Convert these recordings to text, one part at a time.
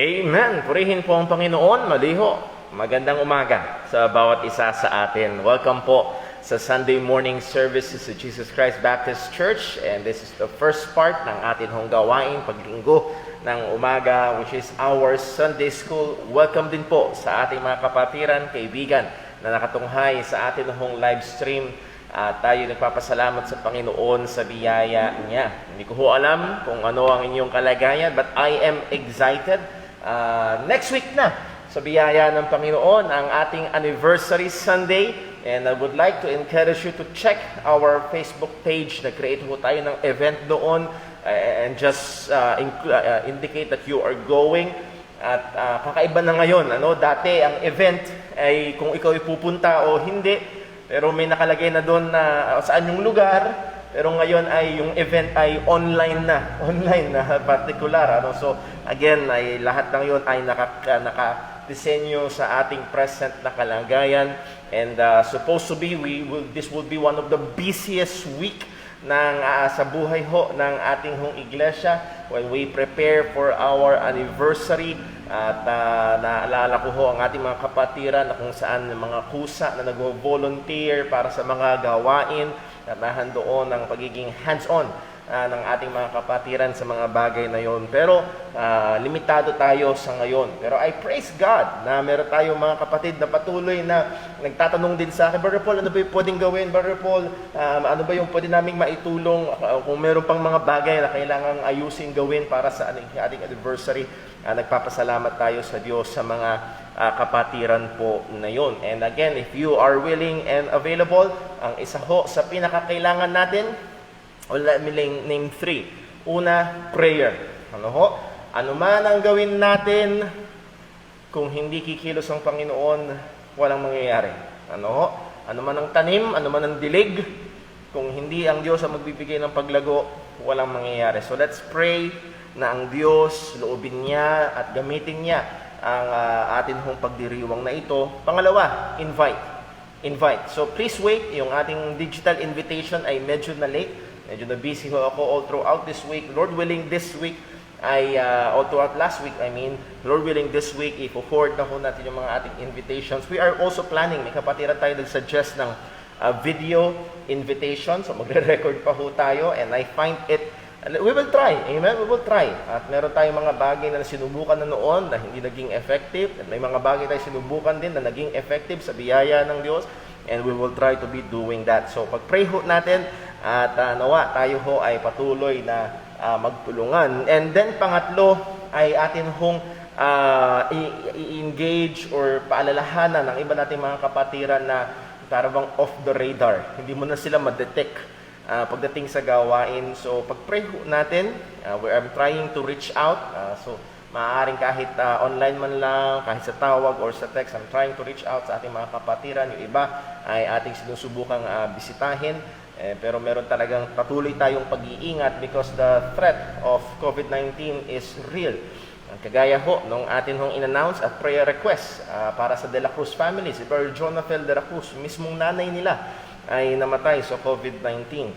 Amen. Purihin po ang Panginoon. Maliho. Magandang umaga sa bawat isa sa atin. Welcome po sa Sunday morning services sa Jesus Christ Baptist Church. And this is the first part ng atin hong gawain paglinggo ng umaga, which is our Sunday School. Welcome din po sa ating mga kapatiran, kaibigan na nakatunghay sa atin hong live stream. At tayo nagpapasalamat sa Panginoon sa biyaya niya. Hindi ko ho alam kung ano ang inyong kalagayan, but I am excited. Next week na, sa biyaya ng Panginoon, ang ating anniversary Sunday. And I would like to encourage you to check our Facebook page. Nag-create ho tayo ng event doon and just indicate that you are going. At kakaiba na ngayon. Dati ang event ay kung ikaw ay pupunta o hindi. Pero may nakalagay na doon na saan yung lugar. Pero ngayon ay yung event ay online na particular. So again, ay lahat ng yun ay naka-disenyo sa ating present na kalagayan. And supposed to be, this will be one of the busiest week sa buhay ho ng ating hong iglesia when we prepare for our anniversary. At naalala ko ho ang ating mga kapatiran na kung saan mga kusa na nag-volunteer para sa mga gawain at nahandoon ang pagiging hands-on ng ating mga kapatiran sa mga bagay na yon. Pero limitado tayo sa ngayon. Pero I praise God na meron tayong mga kapatid na patuloy na nagtatanong din sa akin, Brother Paul, ano ba yung pwedeng gawin? Brother Paul, ano ba yung pwede naming maitulong? Kung meron pang mga bagay na kailangang ayusin gawin para sa ating anniversary, nagpapasalamat tayo sa Diyos sa mga kapatiran po na yon. And again, if you are willing and available, ang isa ho sa pinakakailangan natin, let me name 3. Una, prayer. Ano man ang gawin natin, kung hindi kikilos ang Panginoon, walang mangyayari. Ano man ang tanim, ano man ang dilig, kung hindi ang Diyos ang magbibigay ng paglago, walang mangyayari. So let's pray na ang Diyos, loobin niya at gamitin niya ang atin hong pagdiriwang na ito. Pangalawa, invite. So please wait, yung ating digital invitation ay medyo na late. Medyo na busy ho ako all throughout this week. Lord willing, this week all throughout last week, Lord willing, this week, i-forward na ho natin yung mga ating invitations. We are also planning, may kapatiran tayo nag-suggest ng video invitation. So magre-record pa ho tayo and I find it, we will try. Amen? We will try. At meron tayong mga bagay na sinubukan na noon na hindi naging effective. At may mga bagay tayo sinubukan din na naging effective sa biyaya ng Diyos. And we will try to be doing that. So pag-pray ho natin at nawa tayo ho ay patuloy na magtulungan. And then pangatlo ay atin hong i-engage or paalalahanan ng iba nating mga kapatiran na parang off the radar. Hindi mo na sila ma-detect pagdating sa gawain. So pag-pray ho natin, I'm trying to reach out. So maaaring kahit online man lang, kahit sa tawag or sa text, I'm trying to reach out sa ating mga kapatiran. Yung iba ay ating sinusubukang bisitahin. Pero meron talagang patuloy tayong pag-iingat because the threat of COVID-19 is real. Kagaya ho, nung atin hong in-announce at prayer request para sa De La Cruz family, si Brother Jonathan De La Cruz, mismong nanay nila ay namatay sa COVID-19.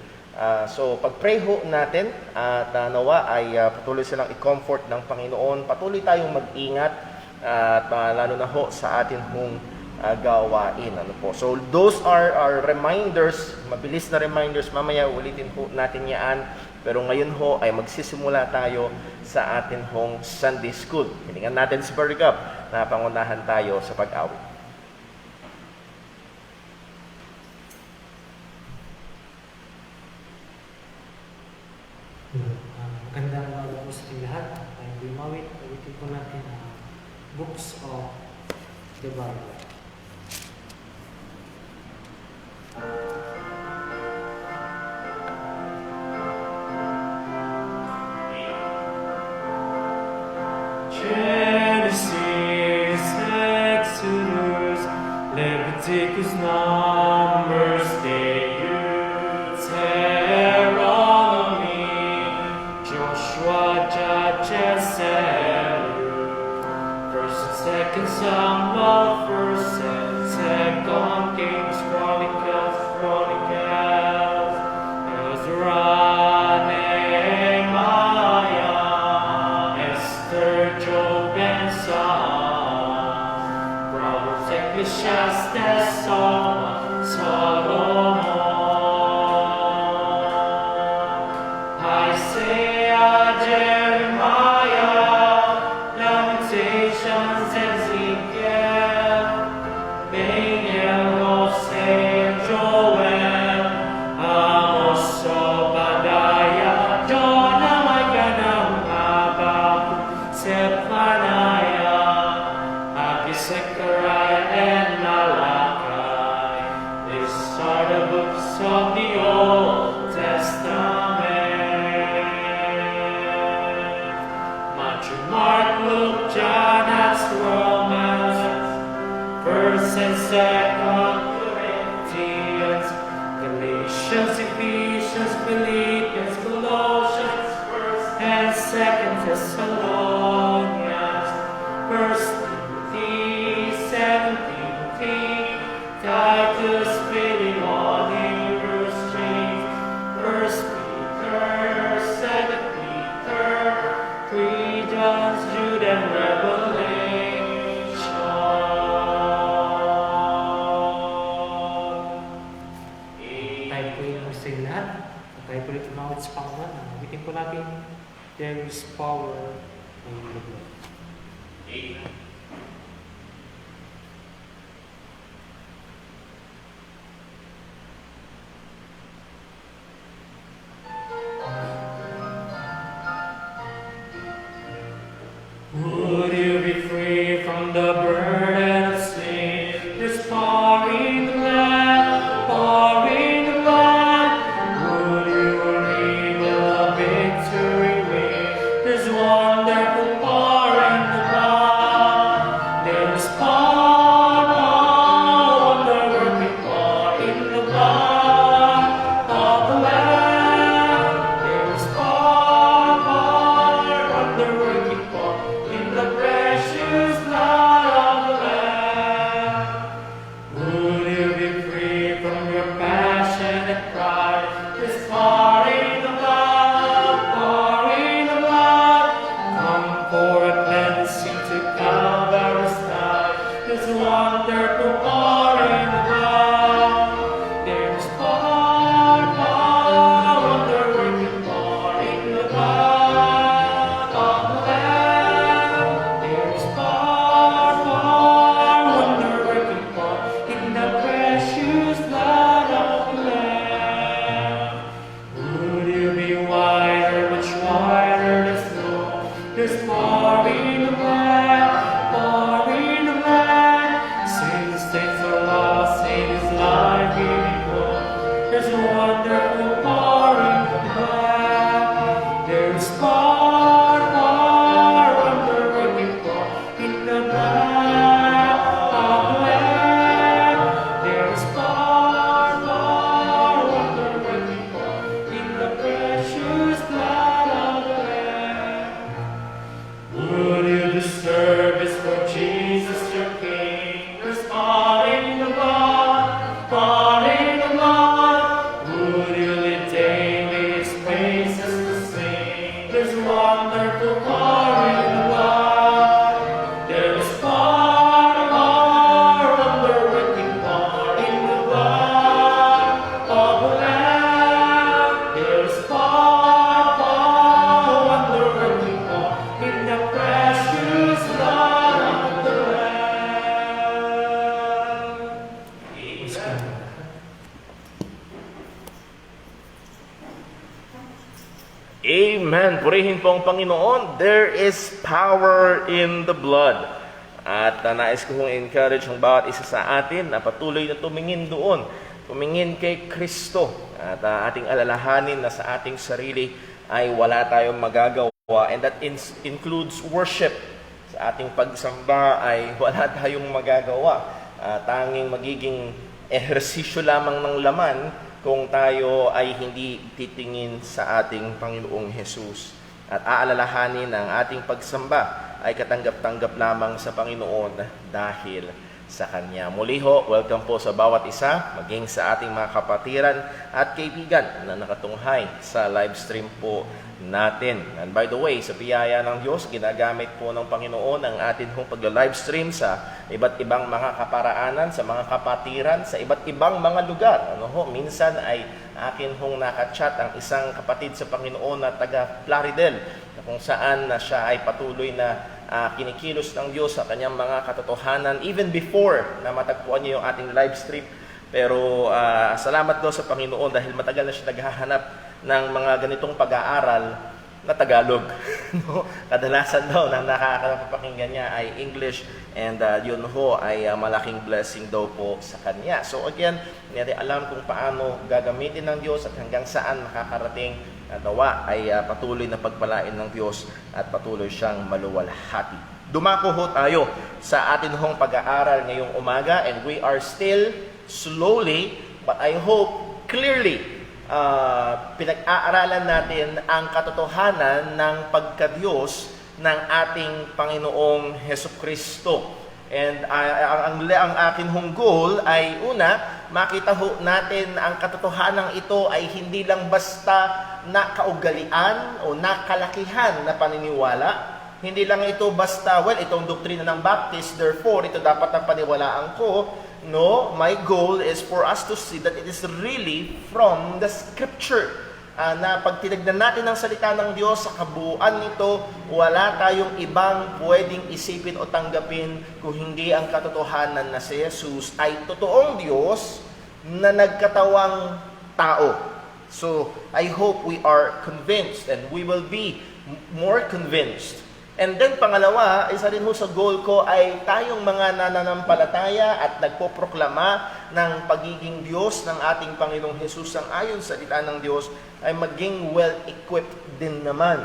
So pag-pray ho natin at nawa ay patuloy silang i-comfort ng Panginoon. Patuloy tayong mag-ingat at lalo na ho sa atin hong gawain. So those are our reminders, mabilis na reminders. Mamaya ulitin ho natin yan. Pero ngayon ho ay magsisimula tayo sa atin hong Sunday School. Hiningan natin si Brother Gab na pangunahan tayo sa pag-awit. Magandang araw po sa ating lahat. Tayong bumawit. Ulitin po natin ang Books of the Bible. Genesis, Exodus, Leviticus, Numbers, Deuteronomy, Joshua, Judges, First and Second Samuel, First and Second Kings, Chronicles, Ezra, Nehemiah, Esther, Job, and Psalms, Proverbs, Ecclesiastes, Solomon, Isaiah, Jeremiah, Lamentations, Ezekiel, Daniel, Titus, Philemon, Hebrews, James, First Peter, Second Peter, 3 John, Jude, and Revelation. Tayo po yung gusto yung lahat. Tayo po ulit umawit sa Panginoon. Nabitin po natin, there is power in the blood. Amen. Would you be free from the burden of sin? There's power in the blood, power in the blood. Would you believe in the victory win? There's wonderful power in the blood. There's power, wonder-working power in the blood of the Lamb. There's power, wonder-working power in the precious blood of the Lamb. Would you be free from your passionate pride? There's power in the blood, power in the blood. Come for a cleansing to Calvary's side. There's wonderful power in the blood. There's power, wonder-working power in the blood of the Lamb. There's power, wonder-working power in the precious blood of the Lamb. Would you be wider, much wider than snow? There's power in the blood, power in the blood. Sin stains are lost, sin is life giving hope. There's wonderful power in the blood. There's power, wonder-working power in the blood of the Lamb. There's power, wonder-working power in the precious blood of the Lamb. Would you do service for Jesus your King? There's power in the blood, power in the blood. Would you live daily His praises to sing? There's wonderful power in the blood. There is power, wonder-working power in the blood of the Lamb. There is power, wonder-working power in the precious blood of the Lamb. Amen. Purihin po ang Panginoon. There is power in the blood. At nais ko kong encourage ang bawat isa sa atin na patuloy na tumingin doon. Tumingin kay Kristo. At ating alalahanin na sa ating sarili ay wala tayong magagawa. And that includes worship. Sa ating pagsamba ay wala tayong magagawa. Tanging magiging ehersisyo lamang ng laman kung tayo ay hindi titingin sa ating Panginoong Hesus. At aalalahanin ang ating pagsamba ay katanggap-tanggap lamang sa Panginoon dahil sa Kanya. Muli ho, welcome po sa bawat isa, maging sa ating mga kapatiran at kaibigan na nakatunghay sa live stream po natin. And by the way, sa biyaya ng Diyos, ginagamit po ng Panginoon ang atin hong pagla-live stream sa iba't ibang mga kaparaanan, sa mga kapatiran, sa iba't ibang mga lugar. Minsan ay akin hong nakachat ang isang kapatid sa Panginoon na taga Plaridel, na kung saan na siya ay patuloy na kinikilos ng Diyos sa kanyang mga katotohanan even before na matagpuan niyo yung ating live stream. Pero salamat daw sa Panginoon dahil matagal na siya naghahanap ng mga ganitong pag-aaral na Tagalog. Kadalasan daw na nakakapakinggan niya ay English, and yun ho ay malaking blessing daw po sa kanya. So again, hindi alam kung paano gagamitin ng Diyos at hanggang saan makakarating. Nawa ay patuloy na pagpalain ng Diyos at patuloy siyang maluwalhati. Dumako ho tayo sa atin hong pag-aaral ngayong umaga, and we are still slowly, but I hope clearly, pinag-aaralan natin ang katotohanan ng pagkadiyos ng ating Panginoong Hesukristo. And ang akin hong goal ay una, makita ho natin ang katotohanan ito ay hindi lang basta nakaugalian o nakalakihan na paniniwala. Hindi lang ito basta, well, itong doktrina ng Baptist, therefore, ito dapat ang paniwalaan ko. No, my goal is for us to see that it is really from the Scripture. Na pag tinignan natin ang salita ng Diyos sa kabuuan nito, wala tayong ibang pwedeng isipin o tanggapin kung hindi ang katotohanan na si Jesus ay totoong Diyos na nagkatawang tao. So, I hope we are convinced and we will be more convinced. And then pangalawa, isa rin ho sa goal ko ay tayong mga nananampalataya at nagpoproklama ng pagiging Diyos ng ating Panginoong Jesus ang ayon sa salita ng Diyos ay maging well-equipped din naman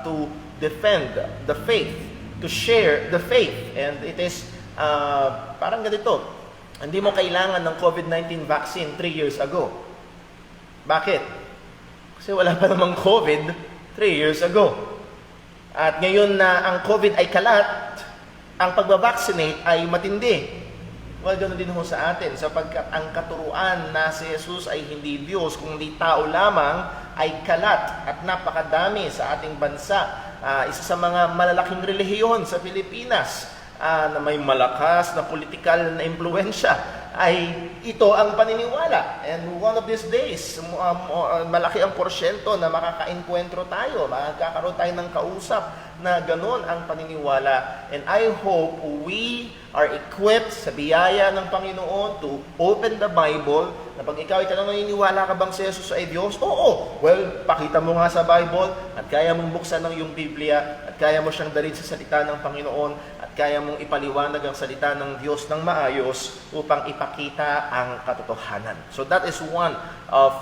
to defend the faith, to share the faith. And it is parang ganito, hindi mo kailangan ng COVID-19 vaccine 3 years ago. Bakit? Kasi wala pa namang COVID 3 years ago. At ngayon na ang COVID ay kalat, ang pagbabaksinate ay matindi. Well, ganoon din ho sa atin, sapagkat ang katuruan na si Jesus ay hindi Diyos, kundi tao lamang, ay kalat at napakadami sa ating bansa. Isa sa mga malalaking relihiyon sa Pilipinas na may malakas na political na impluensya ay ito ang paniniwala. And one of these days, malaki ang porsyento na makaka-encuentro tayo, makakaroon tayo ng kausap na ganon ang paniniwala. And I hope we are equipped sa biyaya ng Panginoon to open the Bible, na pag ikaw ay tanong, naniniwala ka bang si Jesus ay Diyos? Oo. Well, pakita mo nga sa Bible, at kaya mong buksan ng iyong Biblia, at kaya mo siyang dalhin sa salita ng Panginoon, at kaya mong ipaliwanag ang salita ng Diyos ng maayos upang ipakita ang katotohanan. So that is one of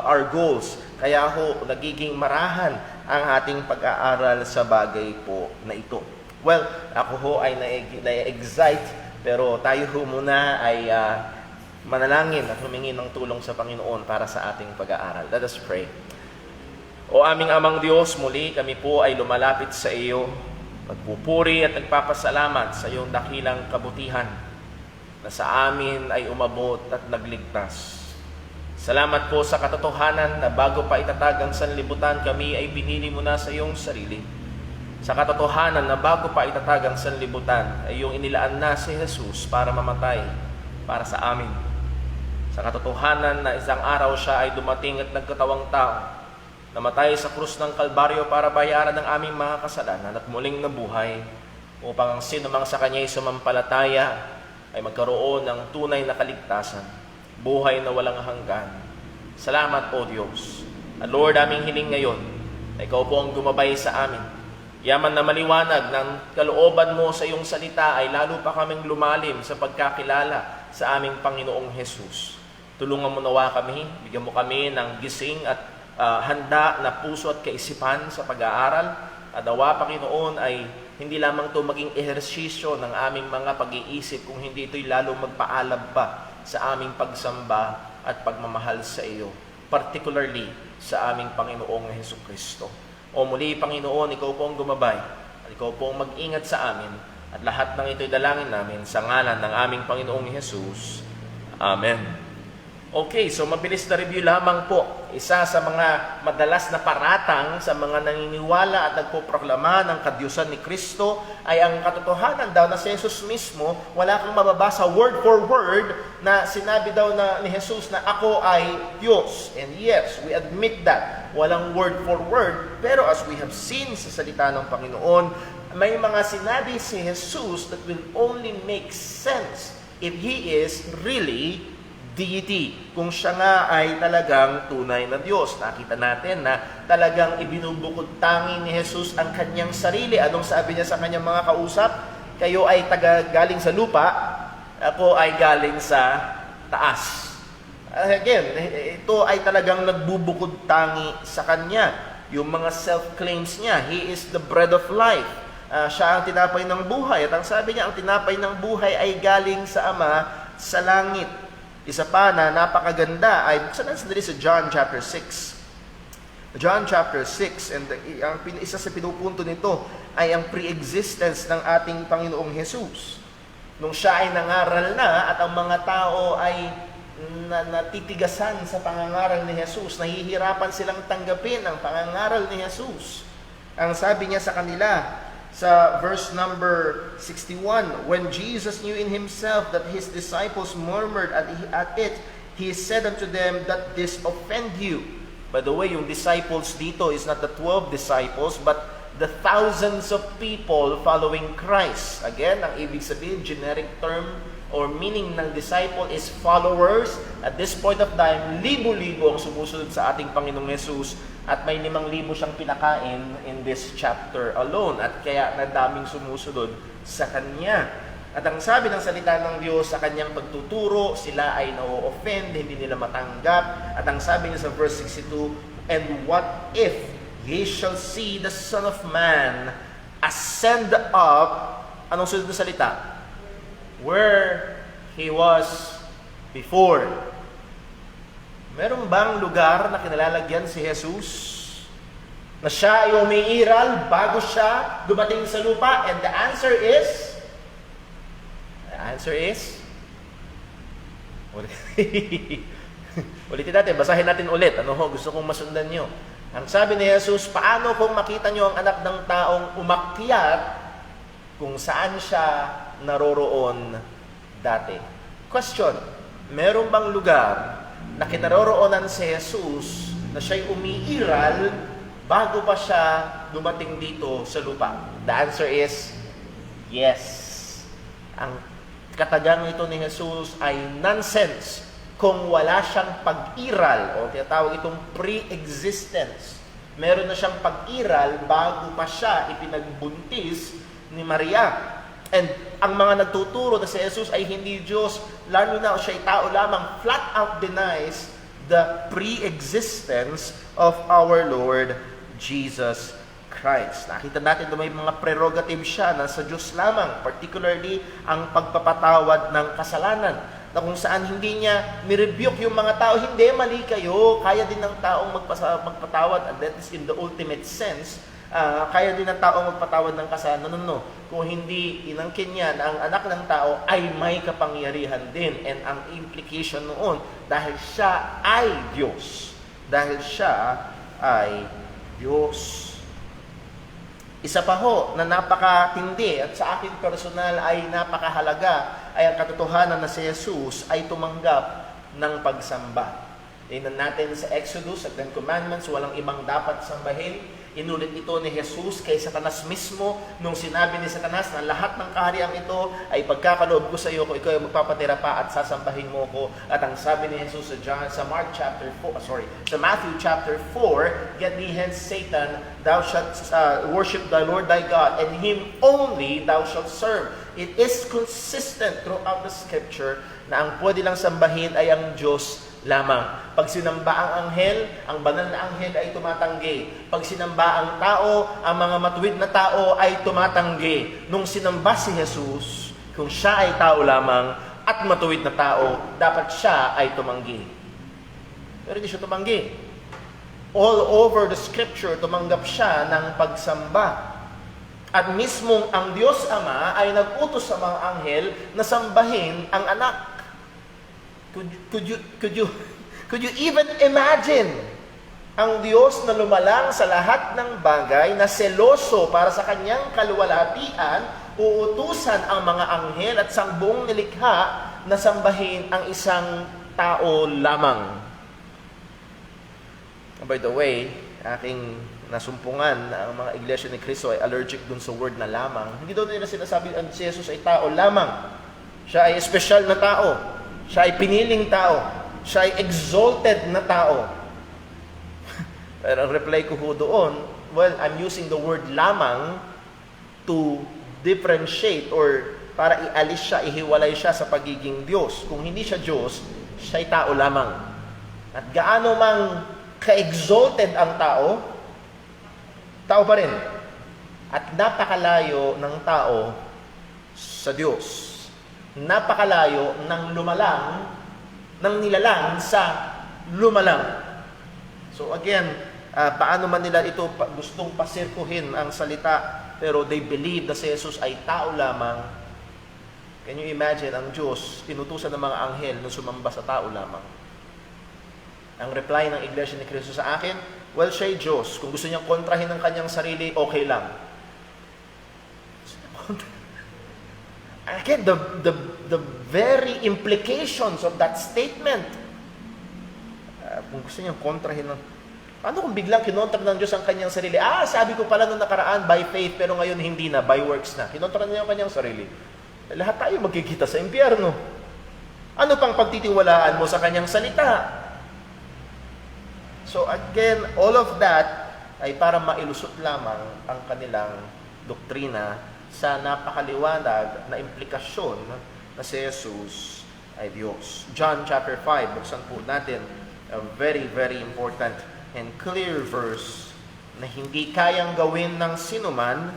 our goals. Kaya ho, nagiging marahan ang ating pag-aaral sa bagay po na ito. Well, ako ho ay na-excite, pero tayo ho muna ay manalangin at humingi ng tulong sa Panginoon para sa ating pag-aaral. Let us pray. O aming Amang Diyos, muli kami po ay lumalapit sa iyo, nagpupuri at nagpapasalamat sa iyong dakilang kabutihan na sa amin ay umabot at nagligtas. Salamat po sa katotohanan na bago pa itatag ang sanlibutan, kami ay pinili mo na sa iyong sarili. Sa katotohanan na bago pa itatag ang sanlibutan, ay iyong inilaan na si Jesus para mamatay para sa amin. Sa katotohanan na isang araw siya ay dumating at nagkatawang tao, namatay sa krus ng Kalbaryo para bayaran ng aming mga kasalanan at muling nabuhay upang ang sinumang sa Kanya ay sumampalataya ay magkaroon ng tunay na kaligtasan, buhay na walang hanggan. Salamat po Diyos. At Lord, aming hiling ngayon na Ikaw po ang gumabay sa amin. Yaman na maliwanag ng kalooban mo sa iyong salita ay lalo pa kaming lumalim sa pagkakilala sa aming Panginoong Jesus. Tulungan mo nawa kami, bigyan mo kami ng gising at handa na puso at kaisipan sa pag-aaral. At nawa, Panginoon, ay hindi lamang ito maging ehersisyo ng aming mga pag-iisip, kung hindi ito'y lalo magpaalab pa sa aming pagsamba at pagmamahal sa iyo, particularly sa aming Panginoong Hesukristo. O muli, Panginoon, Ikaw po ang gumabay at Ikaw po ang mag-ingat sa amin, at lahat ng ito'y dalangin namin sa ngalan ng aming Panginoong Jesus. Amen. Okay, so mabilis na review lamang po. Isa sa mga madalas na paratang sa mga naniniwala at nagpoproklama ng kadyusan ni Kristo ay ang katotohanan daw na si Jesus mismo, wala kang mababasa word for word na sinabi daw na ni Jesus na ako ay Diyos. And yes, we admit that. Walang word for word. Pero as we have seen sa salita ng Panginoon, may mga sinabi si Jesus that will only make sense if He is really deity, kung siya nga ay talagang tunay na Diyos. Nakita natin na talagang ibinubukod tangi ni Jesus ang kanyang sarili. Anong sabi niya sa kanyang mga kausap? Kayo ay galing sa lupa, ako ay galing sa taas. Again, ito ay talagang nagbubukod tangi sa kanya. Yung mga self-claims niya, He is the bread of life. Siya ang tinapay ng buhay. At ang sabi niya, ang tinapay ng buhay ay galing sa Ama sa langit. Isa pa na napakaganda ay buksan natin sandali sa John chapter 6. John chapter 6, and isa sa pinupunto nito ay ang pre-existence ng ating Panginoong Jesus. Nung siya ay nangaral na at ang mga tao ay natitigasan sa pangangaral ni Jesus, nahihirapan silang tanggapin ang pangangaral ni Jesus. Ang sabi niya sa kanila, sa verse number 61, when Jesus knew in himself that his disciples murmured at it, he said unto them, that this offend you. By the way, yung disciples dito is not the 12 disciples, but the thousands of people following Christ. Again, ang ibig sabihin, generic term or meaning ng disciple is followers. At this point of time, libo-libo ang sumusunod sa ating Panginoong Jesus at may 5,000 siyang pinakain in this chapter alone. At kaya nadaming sumusunod sa Kanya. At ang sabi ng salita ng Diyos sa Kanyang pagtuturo, sila ay na-offend, hindi nila matanggap. At ang sabi niya sa verse 62, and what if ye shall see the Son of Man ascend up, anong sunod na salita? Where He was before. Meron bang lugar na kinalalagyan si Jesus na siya ay umiiral bago siya dumating sa lupa? And the answer is, ulitin natin, basahin natin ulit. Ano ho, gusto kong masundan nyo. Ang sabi ni Jesus, paano kung makita nyo ang anak ng taong umakyat kung saan siya naroroon dati? Question, meron bang lugar na kinaroroonan si Jesus na siya'y umiiral bago pa siya dumating dito sa lupa? The answer is yes. Ang katagang ito ni Jesus ay nonsense kung wala siyang pag-iral o tinatawag itong pre-existence. Meron na siyang pag-iral bago pa siya ipinagbuntis ni Maria. And ang mga nagtuturo na si Jesus ay hindi Diyos, lalo na siya ay tao lamang, flat out denies the pre-existence of our Lord Jesus Christ. Nakita natin na may mga prerogative siya na sa Diyos lamang, particularly ang pagpapatawad ng kasalanan, na kung saan hindi niya nirebuke yung mga tao, hindi, mali kayo, kaya din ng taong magpatawad, and that is in the ultimate sense, kaya din ng taong magpatawad ng kasalanan. No. Kung hindi inangkin niya na ang anak ng tao ay may kapangyarihan din, and ang implication noon, dahil siya ay Diyos. Dahil siya ay Diyos. Isa pa ho na napakatindi at sa akin personal ay napakahalaga ay ang katotohanan na si Jesus ay tumanggap ng pagsamba. Tingnan natin sa Exodus at Ten Commandments, walang ibang dapat sambahin. Inulit ito ni Jesus kay Satanas mismo nung sinabi ni Satanas na lahat ng kahariang ito ay pagkakaloob ko sa iyo kung ikaw ay magpapatira pa at sasambahin mo ko. At ang sabi ni Jesus sa Matthew chapter 4, get thee hence Satan, thou shalt worship thy Lord thy God, and him only thou shalt serve. It is consistent throughout the scripture na ang pwede lang sambahin ay ang Diyos lamang. Pag sinamba ang anghel, ang banal na anghel ay tumatanggi. Pag sinamba ang tao, ang mga matuwid na tao ay tumatanggi. Nung sinamba si Jesus, kung siya ay tao lamang at matuwid na tao, dapat siya ay tumanggi. Pero hindi siya tumanggi. All over the scripture, tumanggap siya ng pagsamba. At mismong ang Diyos Ama ay nag-utos sa mga anghel na sambahin ang anak. Could you even imagine ang Diyos na lumalang sa lahat ng bagay, na seloso para sa kanyang kaluwalhatian, uutusan ang mga anghel at sang buong nilikha na sambahin ang isang tao lamang? By the way, aking nasumpungan na ang mga iglesia ni Cristo ay allergic dun sa word na lamang. Hindi daw nila sinasabi ang si Jesus ay tao lamang. Siya ay espesyal na tao. Siya ay piniling tao. Siya ay exalted na tao. Pero ang reply ko ho doon, well, I'm using the word lamang to differentiate or para ialis siya, ihiwalay siya sa pagiging Diyos. Kung hindi siya Diyos, siya ay tao lamang. At gaano mang ka-exalted ang tao, tao pa rin. At napakalayo ng tao sa Diyos. Napakalayo ng lumalang, ng nilalang sa lumalang. So again, paano man nila ito gustong pasirkuhin ang salita, pero they believe na si Jesus ay tao lamang, Can you imagine, ang Diyos, pinutusan ng mga anghel nung sumamba sa tao lamang. Ang reply ng Iglesia ni Cristo sa akin, well, siya'y Diyos. Kung gusto niyang kontrahin ng kanyang sarili, okay lang. Again, the very implications of that statement. Kung gusto niyang kontrahin ng... Ano kung biglang kinontra ng Diyos ang kanyang sarili? Sabi ko pala nung nakaraan, by faith, pero ngayon hindi na, by works na. Kinontra niya ang kanyang sarili. Lahat tayo magkikita sa impyerno. Ano pang pagtitiwalaan mo sa kanyang salita? So again, all of that ay para mailusot lamang ang kanilang doktrina sa napakaliwanag na implikasyon na si Jesus ay Diyos. John chapter 5, buksan po natin, a very, very important and clear verse na hindi kayang gawin ng sinuman.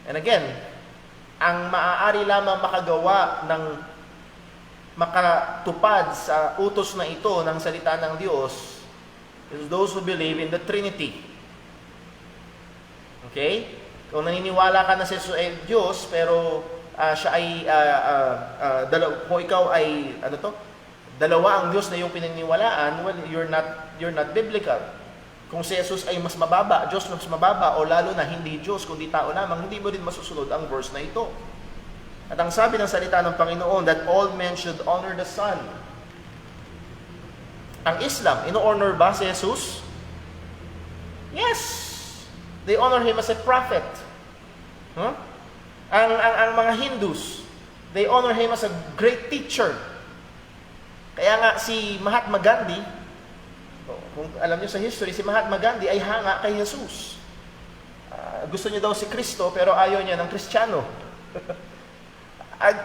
And again, ang maaari lamang makagawa ng makatupad sa utos na ito ng salita ng Diyos is those who believe in the Trinity. Okay? Kung naniniwala ka na si Jesus ay Diyos, pero siya ay, kung ikaw ay, dalawa ang Diyos na iyong pinaniniwalaan, well, you're not biblical. Kung si Jesus ay mas mababa, Diyos mas mababa, o lalo na hindi Diyos, kundi tao lamang, hindi mo rin masusunod ang verse na ito. At ang sabi ng salita ng Panginoon, that all men should honor the Son. Ang Islam, ino-honor ba si Jesus? Yes! They honor Him as a prophet. Huh? Ang mga Hindus, they honor Him as a great teacher. Kaya nga si Mahatma Gandhi, kung alam niyo sa history, si Mahatma Gandhi ay hanga kay Jesus. Gusto niya daw si Kristo, pero ayaw niya ng Kristiyano.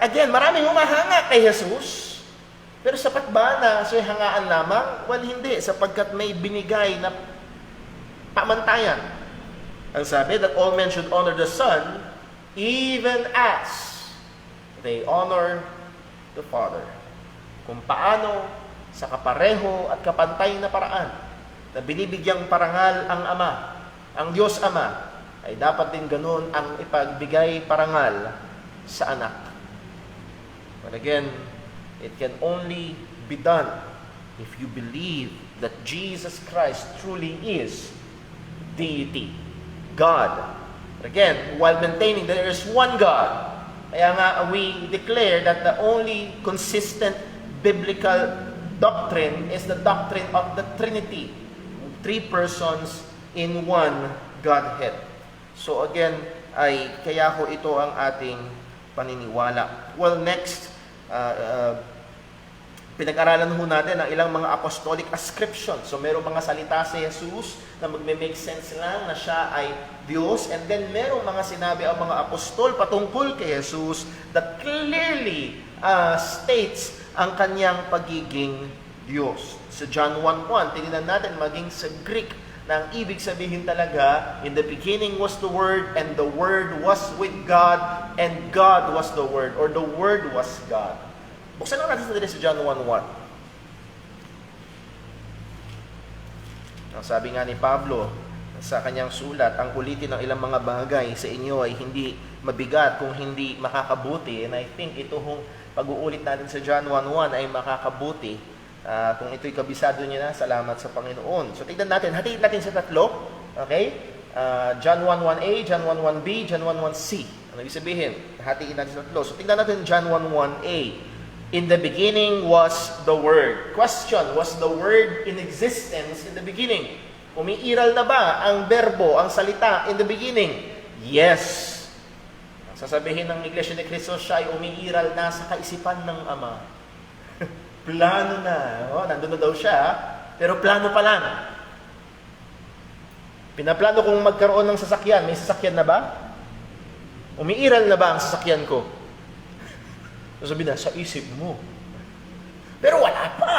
Again, maraming humahanga kay Jesus. Pero sapat ba na siya'y hangaan lamang? Well, hindi, sapagkat may binigay na pamantayan. Ang sabi, that all men should honor the Son, even as they honor the Father. Kung paano sa kapareho at kapantay na paraan na binibigyang parangal ang Ama, ang Diyos Ama, ay dapat din ganun ang ipagbigay parangal sa anak. But again, it can only be done if you believe that Jesus Christ truly is deity, God. But again, while maintaining that there is one God, kaya nga we declare that the only consistent biblical doctrine is the doctrine of the Trinity. 3 persons in one Godhead. So again, kaya ho ito ang ating paniniwala. Well, next, pinag-aralan ho natin ang ilang mga apostolic ascriptions. So merong mga salita si Jesus na magme-make sense lang na siya ay Diyos, and then merong mga sinabi ang mga apostol patungkol kay Jesus that clearly states ang kanyang pagiging Diyos. Sa John 1:1, tingnan natin maging sa Greek na ang ibig sabihin talaga, in the beginning was the Word, and the Word was with God, and God was the Word, or the Word was God. Buksan lang natin sa John 1:1. Ang sabi nga ni Pablo sa kanyang sulat, ang ulitin ng ilang mga bagay sa inyo ay hindi mabigat kung hindi makakabuti. And I think ito hong pag-uulit natin sa John 1:1 ay makakabuti. Kung ito'y kabisado niyo na, salamat sa Panginoon. So tignan natin, hatiin natin sa tatlo. Okay? John 1:1a, John 1:1b, John 1:1c. Ano ibig sabihin? Hatiin natin sa tatlo. So tignan natin John 1:1a. In the beginning was the Word. Question, was the Word in existence in the beginning? Umiiral na ba ang berbo, ang salita in the beginning? Yes. Sasabihin ng Iglesia ni Cristo, siya ay umiiral na sa kaisipan ng Ama. Plano na. Nandun na daw siya, pero plano pa lang. Pinaplano kong magkaroon ng sasakyan. May sasakyan na ba? Umiiral na ba ang sasakyan ko? Sasabihin na, sa isip mo. Pero wala pa.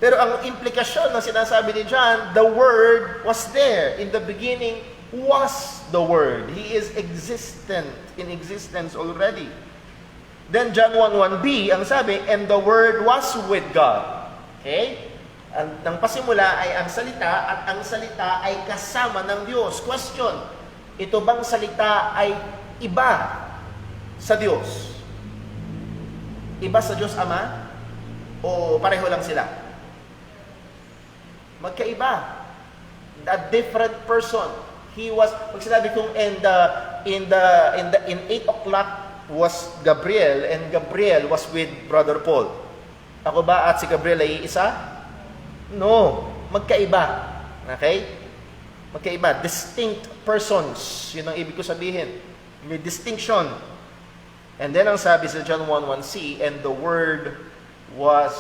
Pero ang implikasyon ng sinasabi ni John, the Word was there. In the beginning was the Word. He is in existence already. Then John 1:1b, ang sabi, and the Word was with God. Okay? Nang pasimula ay ang salita, at ang salita ay kasama ng Diyos. Question, ito bang salita ay iba sa Diyos? Iba sa Diyos Ama? O pareho lang sila? Magkaiba. A different person. He was, pag sinabi kong in 8 o'clock was Gabriel, and Gabriel was with Brother Paul. Ako ba at si Gabriel ay isa? No. Magkaiba. Okay? Magkaiba. Distinct persons. Yun ang ibig ko sabihin. May distinction. And then ang sabi sa John 1:1c, and the Word was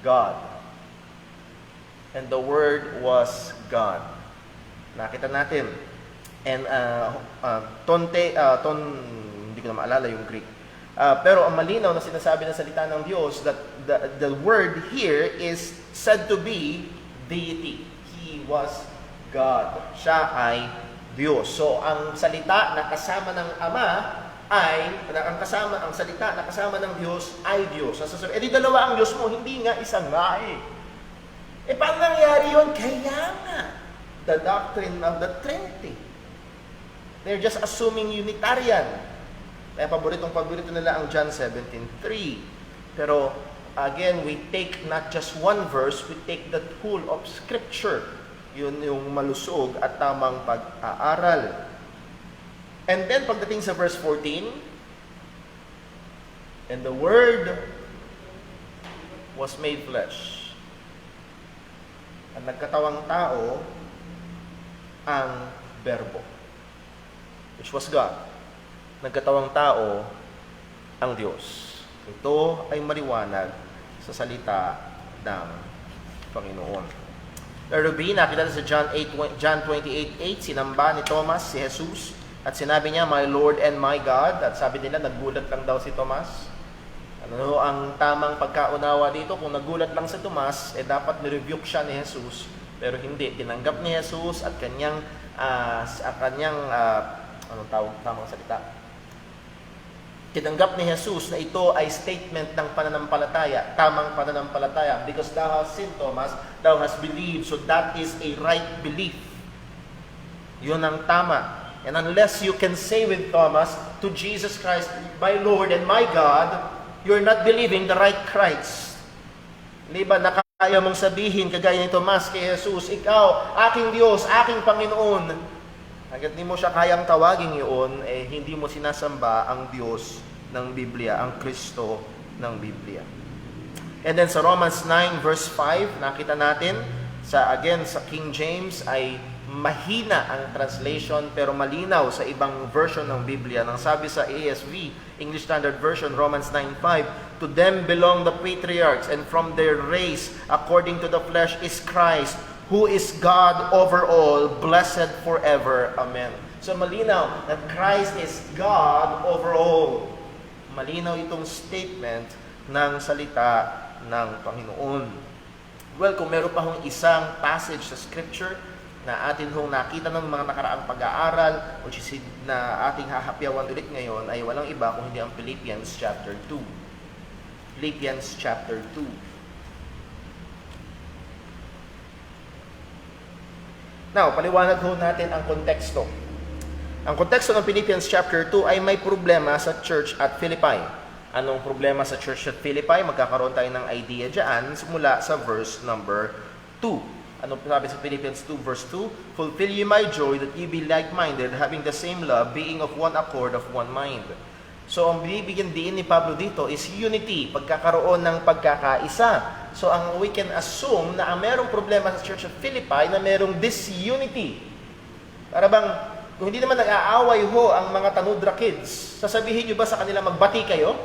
God. And the Word was God. Nakita natin. And hindi ko na maalala yung Greek. Pero ang malinaw na sinasabi ng salita ng Diyos that the word here is said to be deity. He was God. Siya ay Diyos. So ang salita na kasama ng Ama ay ang salita na kasama ng Diyos ay Diyos. Sasasabi, di dalawa ang Diyos mo, hindi nga isang nga eh. Paano nangyari yun? Kaya nga, the doctrine of the Trinity. They're just assuming Unitarian. Kaya paborito nila ang John 17:3. Pero again, we take not just one verse, we take the whole of Scripture. Yun yung malusog at tamang pag-aaral. And then pagdating sa verse 14, and the Word was made flesh. At nagkatawang tao ang Berbo, which was God. Nagkatawang tao ang Diyos. Ito ay maliwanag sa salita ng Panginoon. Pero nakita sa John 28:8, sinamba ni Thomas si Jesus at sinabi niya, "My Lord and my God." At sabi nila, naggulat lang daw si Thomas. Ano ang tamang pagkaunawa dito? Kung nagulat lang si Tomas, dapat nirebuke siya ni Jesus. Pero hindi. Tinanggap ni Jesus at anong tamang salita? Tinanggap ni Jesus na ito ay statement ng pananampalataya, tamang pananampalataya. Because thou hast seen, Thomas, thou hast believed. So that is a right belief. Yun ang tama. And unless you can say with Thomas to Jesus Christ, "My Lord and my God," you're not believing the right Christ. Di ba, nakaya mong sabihin, kagaya ni Tomas kay Jesus, "Ikaw, aking Diyos, aking Panginoon." Hanggat di mo siya kayang tawagin yun, hindi mo sinasamba ang Diyos ng Biblia, ang Kristo ng Biblia. And then sa Romans 9 verse 5, nakita natin, sa King James ay mahina ang translation pero malinaw sa ibang version ng Biblia. Nang sabi sa ASV, English Standard Version, Romans 9:5, "To them belong the patriarchs, and from their race, according to the flesh, is Christ, who is God over all, blessed forever. Amen." So malinaw that Christ is God over all. Malinaw itong statement ng salita ng Panginoon. Well, kung meron pa hong isang passage sa Scripture na atin hong nakita ng mga nakaraang pag-aaral, which is na ating hahapyawan ulit ngayon, ay walang iba kung hindi ang Philippians chapter 2. Philippians chapter 2. Now, paliwanag ho natin ang konteksto. Ang konteksto ng Philippians chapter 2 ay may problema sa church at Philippi. Anong problema sa church at Philippi? Magkakaroon tayo ng idea dyan simula sa verse number 2. Ano sabi sa Philippians 2 verse 2? "Fulfill ye my joy, that ye be like-minded, having the same love, being of one accord, of one mind." So ang binibigyan din ni Pablo dito is unity, pagkakaroon ng pagkakaisa. So we can assume na ang merong problema sa Church of Philippi na merong disunity. Para bang, kung hindi naman nag-aaway ho ang mga Tanudra kids, sasabihin nyo ba sa kanila magbati kayo?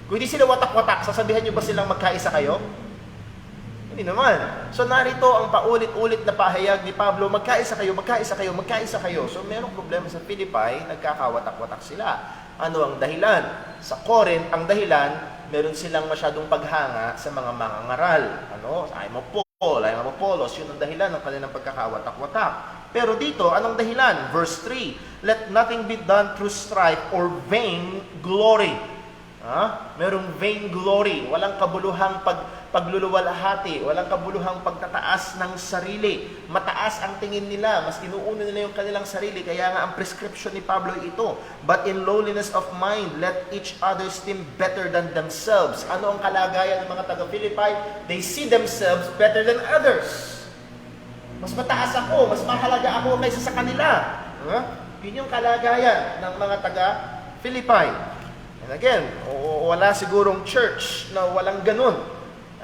Kung hindi sila watak-watak, sasabihin nyo ba silang magkaisa kayo? Hindi naman. So narito ang paulit-ulit na pahayag ni Pablo, magkaisa kayo, magkaisa kayo, magkaisa kayo. So merong problema sa Philippi, nagkakawatak-watak sila. Ano ang dahilan? Sa Corinth, ang dahilan, meron silang masyadong paghanga sa mga mangangaral. I'm of Paul, I'm of Apollos. Yun ang dahilan ng kanilang pagkakawatak-watak. Pero dito, anong dahilan? Verse 3, "Let nothing be done through strife or vain glory." Merong vain glory, walang kabuluhang pagluluwalhati, walang kabuluhang pagtataas ng sarili. Mataas ang tingin nila, mas inuuna nila yung kanilang sarili. Kaya nga ang prescription ni Pablo ito, but in lowliness of mind, let each other esteem better than themselves. Ano ang kalagayan ng mga taga-Philippi? They see themselves better than others. Mas mataas ako, mas mahalaga ako kaysa sa kanila. Yun yung kalagayan ng mga taga-Philippi. And again, wala sigurong church na walang ganun.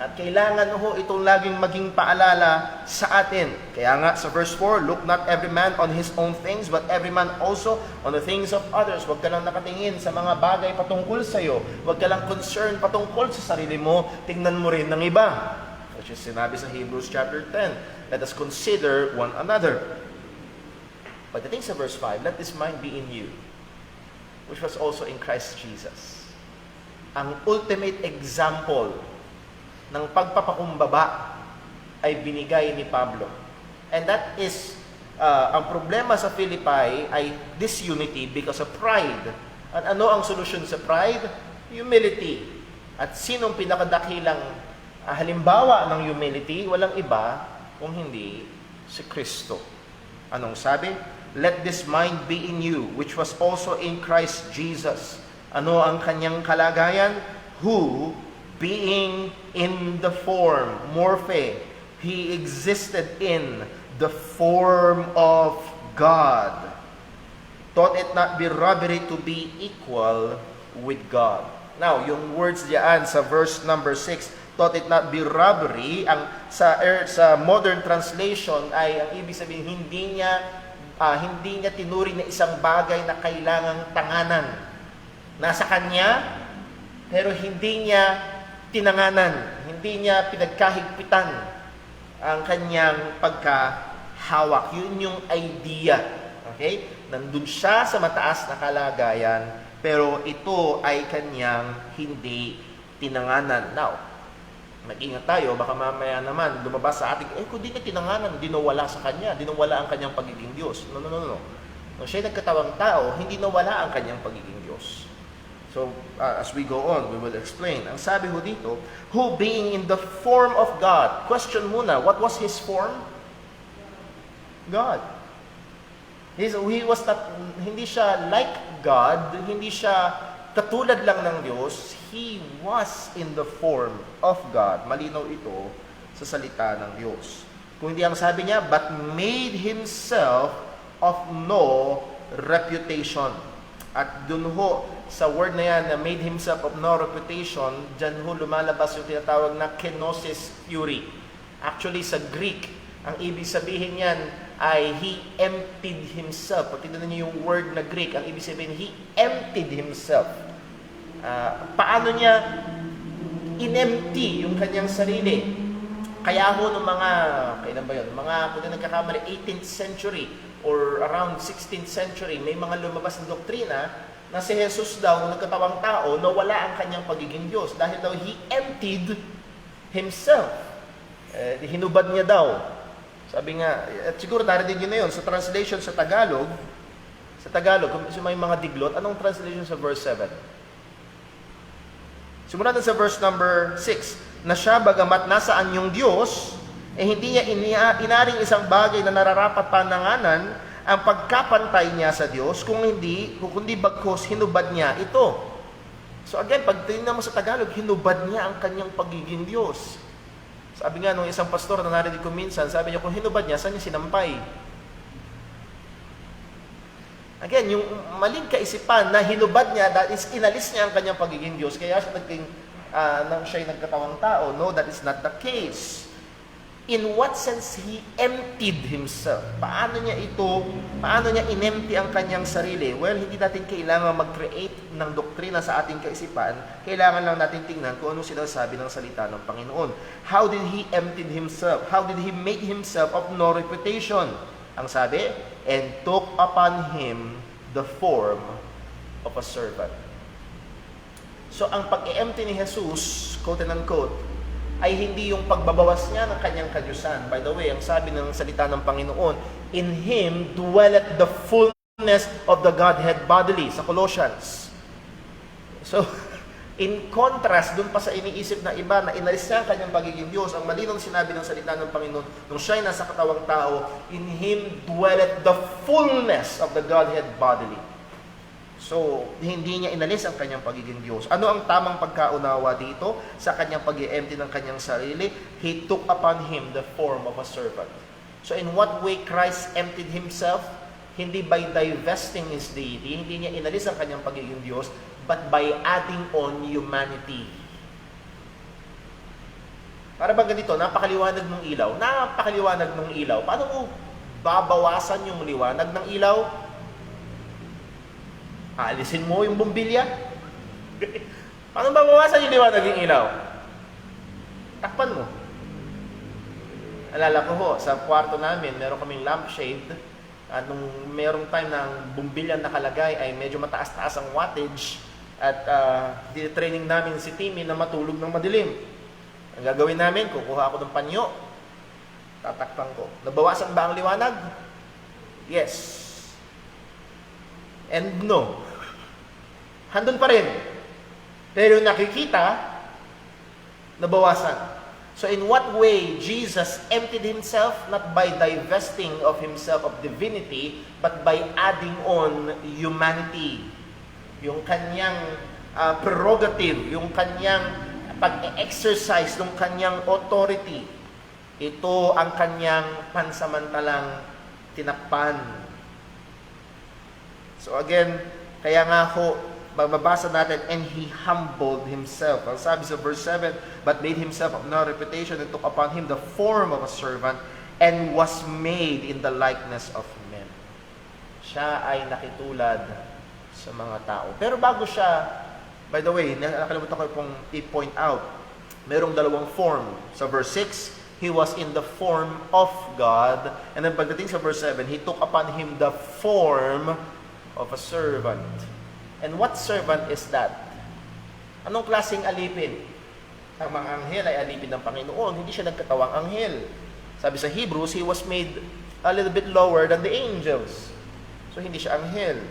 At kailangan ho itong laging maging paalala sa atin. Kaya nga sa verse 4, look not every man on his own things, but every man also on the things of others. Huwag ka lang nakatingin sa mga bagay patungkol sa iyo. Huwag ka lang concerned patungkol sa sarili mo. Tingnan mo rin ng iba. Which is sinabi sa Hebrews chapter 10. Let us consider one another. But I think sa verse 5, let this mind be in you, which was also in Christ Jesus. Ang ultimate example ng pagpapakumbaba ay binigay ni Pablo. And that is, ang problema sa Philippi ay disunity because of pride. At ano ang solusyon sa pride? Humility. At sinong pinakadakilang halimbawa ng humility? Walang iba kung hindi si Kristo. Anong sabi? Let this mind be in you, which was also in Christ Jesus. Ano ang kanyang kalagayan? Who, being in the form, morphe, he existed in the form of God. Thought it not be robbery to be equal with God. Now, yung words diyan sa verse number 6, thought it not be robbery, ang sa modern translation ay ang ibig sabihin hindi niya tinuri na isang bagay na kailangang tanganan. Nasa kanya, pero hindi niya tinanganan, hindi niya pinagkahigpitan ang kanyang pagkahawak. Yun yung idea. Okay? Nandun siya sa mataas na kalagayan, pero ito ay kanyang hindi tinanganan. Now, mag-ingat tayo, baka mamaya naman lumabas sa ating, kung di niya tinanganan, dinawala sa kanya, dinawala ang kanyang pagiging Diyos. No. Nung siya'y nagkatawang tao, hindi nawala ang kanyang pagiging Diyos. So, as we go on, we will explain. Ang sabi ho dito, who being in the form of God. Question muna, what was His form? God. He was not, hindi siya like God, hindi siya katulad lang ng Diyos. He was in the form of God. Malinaw ito sa salita ng Diyos. Kung hindi ang sabi niya, but made Himself of no reputation. At dun ho, sa word na yan, na made Himself of no reputation, dyan ho lumalabas yung tinatawag na kenosis theory. Actually, sa Greek, ang ibig sabihin yan ay He emptied Himself. Pag tignan niyo yung word na Greek, ang ibig sabihin, He emptied Himself. Paano niya in-empty yung kanyang sarili? Kaya ho ng mga, kailan ba yun? Mga, kung na nagkakamali, 18th century or around 16th century, may mga lumabas na doktrina na si Jesus daw, nung nagkatawang tao, nawala ang kanyang pagiging Diyos dahil daw He emptied Himself. Hinubad niya daw. Sabi nga, at siguro narinig nyo na yun, sa translation sa Tagalog, kung may mga diglot, anong translation sa verse 7? Simulan sa verse number 6, na siya bagamat nasaan yung Diyos, hindi niya inaring isang bagay na nararapat pananganan ang pagkapantay niya sa Diyos, kundi bagkos hinubad niya ito. So again, pag tingnan mo sa Tagalog, hinubad niya ang kanyang pagiging Diyos. Sabi nga nung isang pastor na narinig ko minsan, sabi niya, kung hinubad niya, saan niya sinampay? Again, yung maling kaisipan na hinubad niya, that is, inalis niya ang kanyang pagiging Diyos, kaya siya siya'y nagkatawang tao. No, that is not the case. In what sense He emptied Himself? Paano niya in-empty ang kanyang sarili? Well, hindi natin kailangan mag-create ng doktrina sa ating kaisipan. Kailangan lang natin tingnan kung ano sinasabi ng salita ng Panginoon. How did He empty Himself? How did He make Himself of no reputation? Ang sabi, and took upon Him the form of a servant. So, ang pag-i-empty ni Jesus, quote and unquote, ay hindi yung pagbabawas niya ng kanyang kadyusan. By the way, ang sabi ng salita ng Panginoon, in Him dwelleth the fullness of the Godhead bodily, sa Colossians. So, In contrast, dun pa sa iniisip na iba na inalis niya ang kanyang pagiging Diyos, ang malinong sinabi ng salita ng Panginoon, nung siya'y nasa katawang tao, in Him dwelleth the fullness of the Godhead bodily. So, hindi niya inalis ang kanyang pagiging Diyos. Ano ang tamang pagkaunawa dito sa kanyang pag-i-empty ng kanyang sarili? He took upon Him the form of a servant. So, in what way Christ emptied Himself? Hindi by divesting His deity, hindi niya inalis ang kanyang pagiging Diyos, but by adding on humanity. Para bang ganito, napakaliwanag ng ilaw. Napakaliwanag ng ilaw. Paano mo babawasan yung liwanag ng ilaw? Aalisin mo yung bumbilya? Paano babawasan yung liwanag ng ilaw? Takpan mo. Alala ko ho, sa kwarto namin, meron kaming lampshade. At nung merong time na ang bumbilya nakalagay ay medyo mataas-taas ang wattage, at training namin si Timmy na matulog ng madilim. Ang gagawin namin, kukuha ako ng panyo, tatakpan ko. Nabawasan ba ang liwanag? Yes. And no. Handun pa rin. Pero nakikita, nabawasan. So in what way Jesus emptied Himself? Not by divesting of Himself of divinity, but by adding on humanity. Yung kanyang prerogative, yung kanyang pag-exercise ng kanyang authority. Ito ang kanyang pansamantalang tinakpan. So again, kaya nga ho, mababasa natin, and He humbled Himself. Ang sabi sa verse 7, but made Himself of no reputation and took upon Him the form of a servant and was made in the likeness of men. Siya ay nakitulad sa mga tao. Pero bago siya, by the way, nakalimutan ko pong i-point out, merong dalawang form. Sa verse 6, He was in the form of God. And then pagdating sa verse 7, He took upon Him the form of a servant. And what servant is that? Anong klaseng alipin? Ang mga anghel ay alipin ng Panginoon. Hindi siya nagkatawang anghel. Sabi sa Hebrews, He was made a little bit lower than the angels. So hindi siya anghel.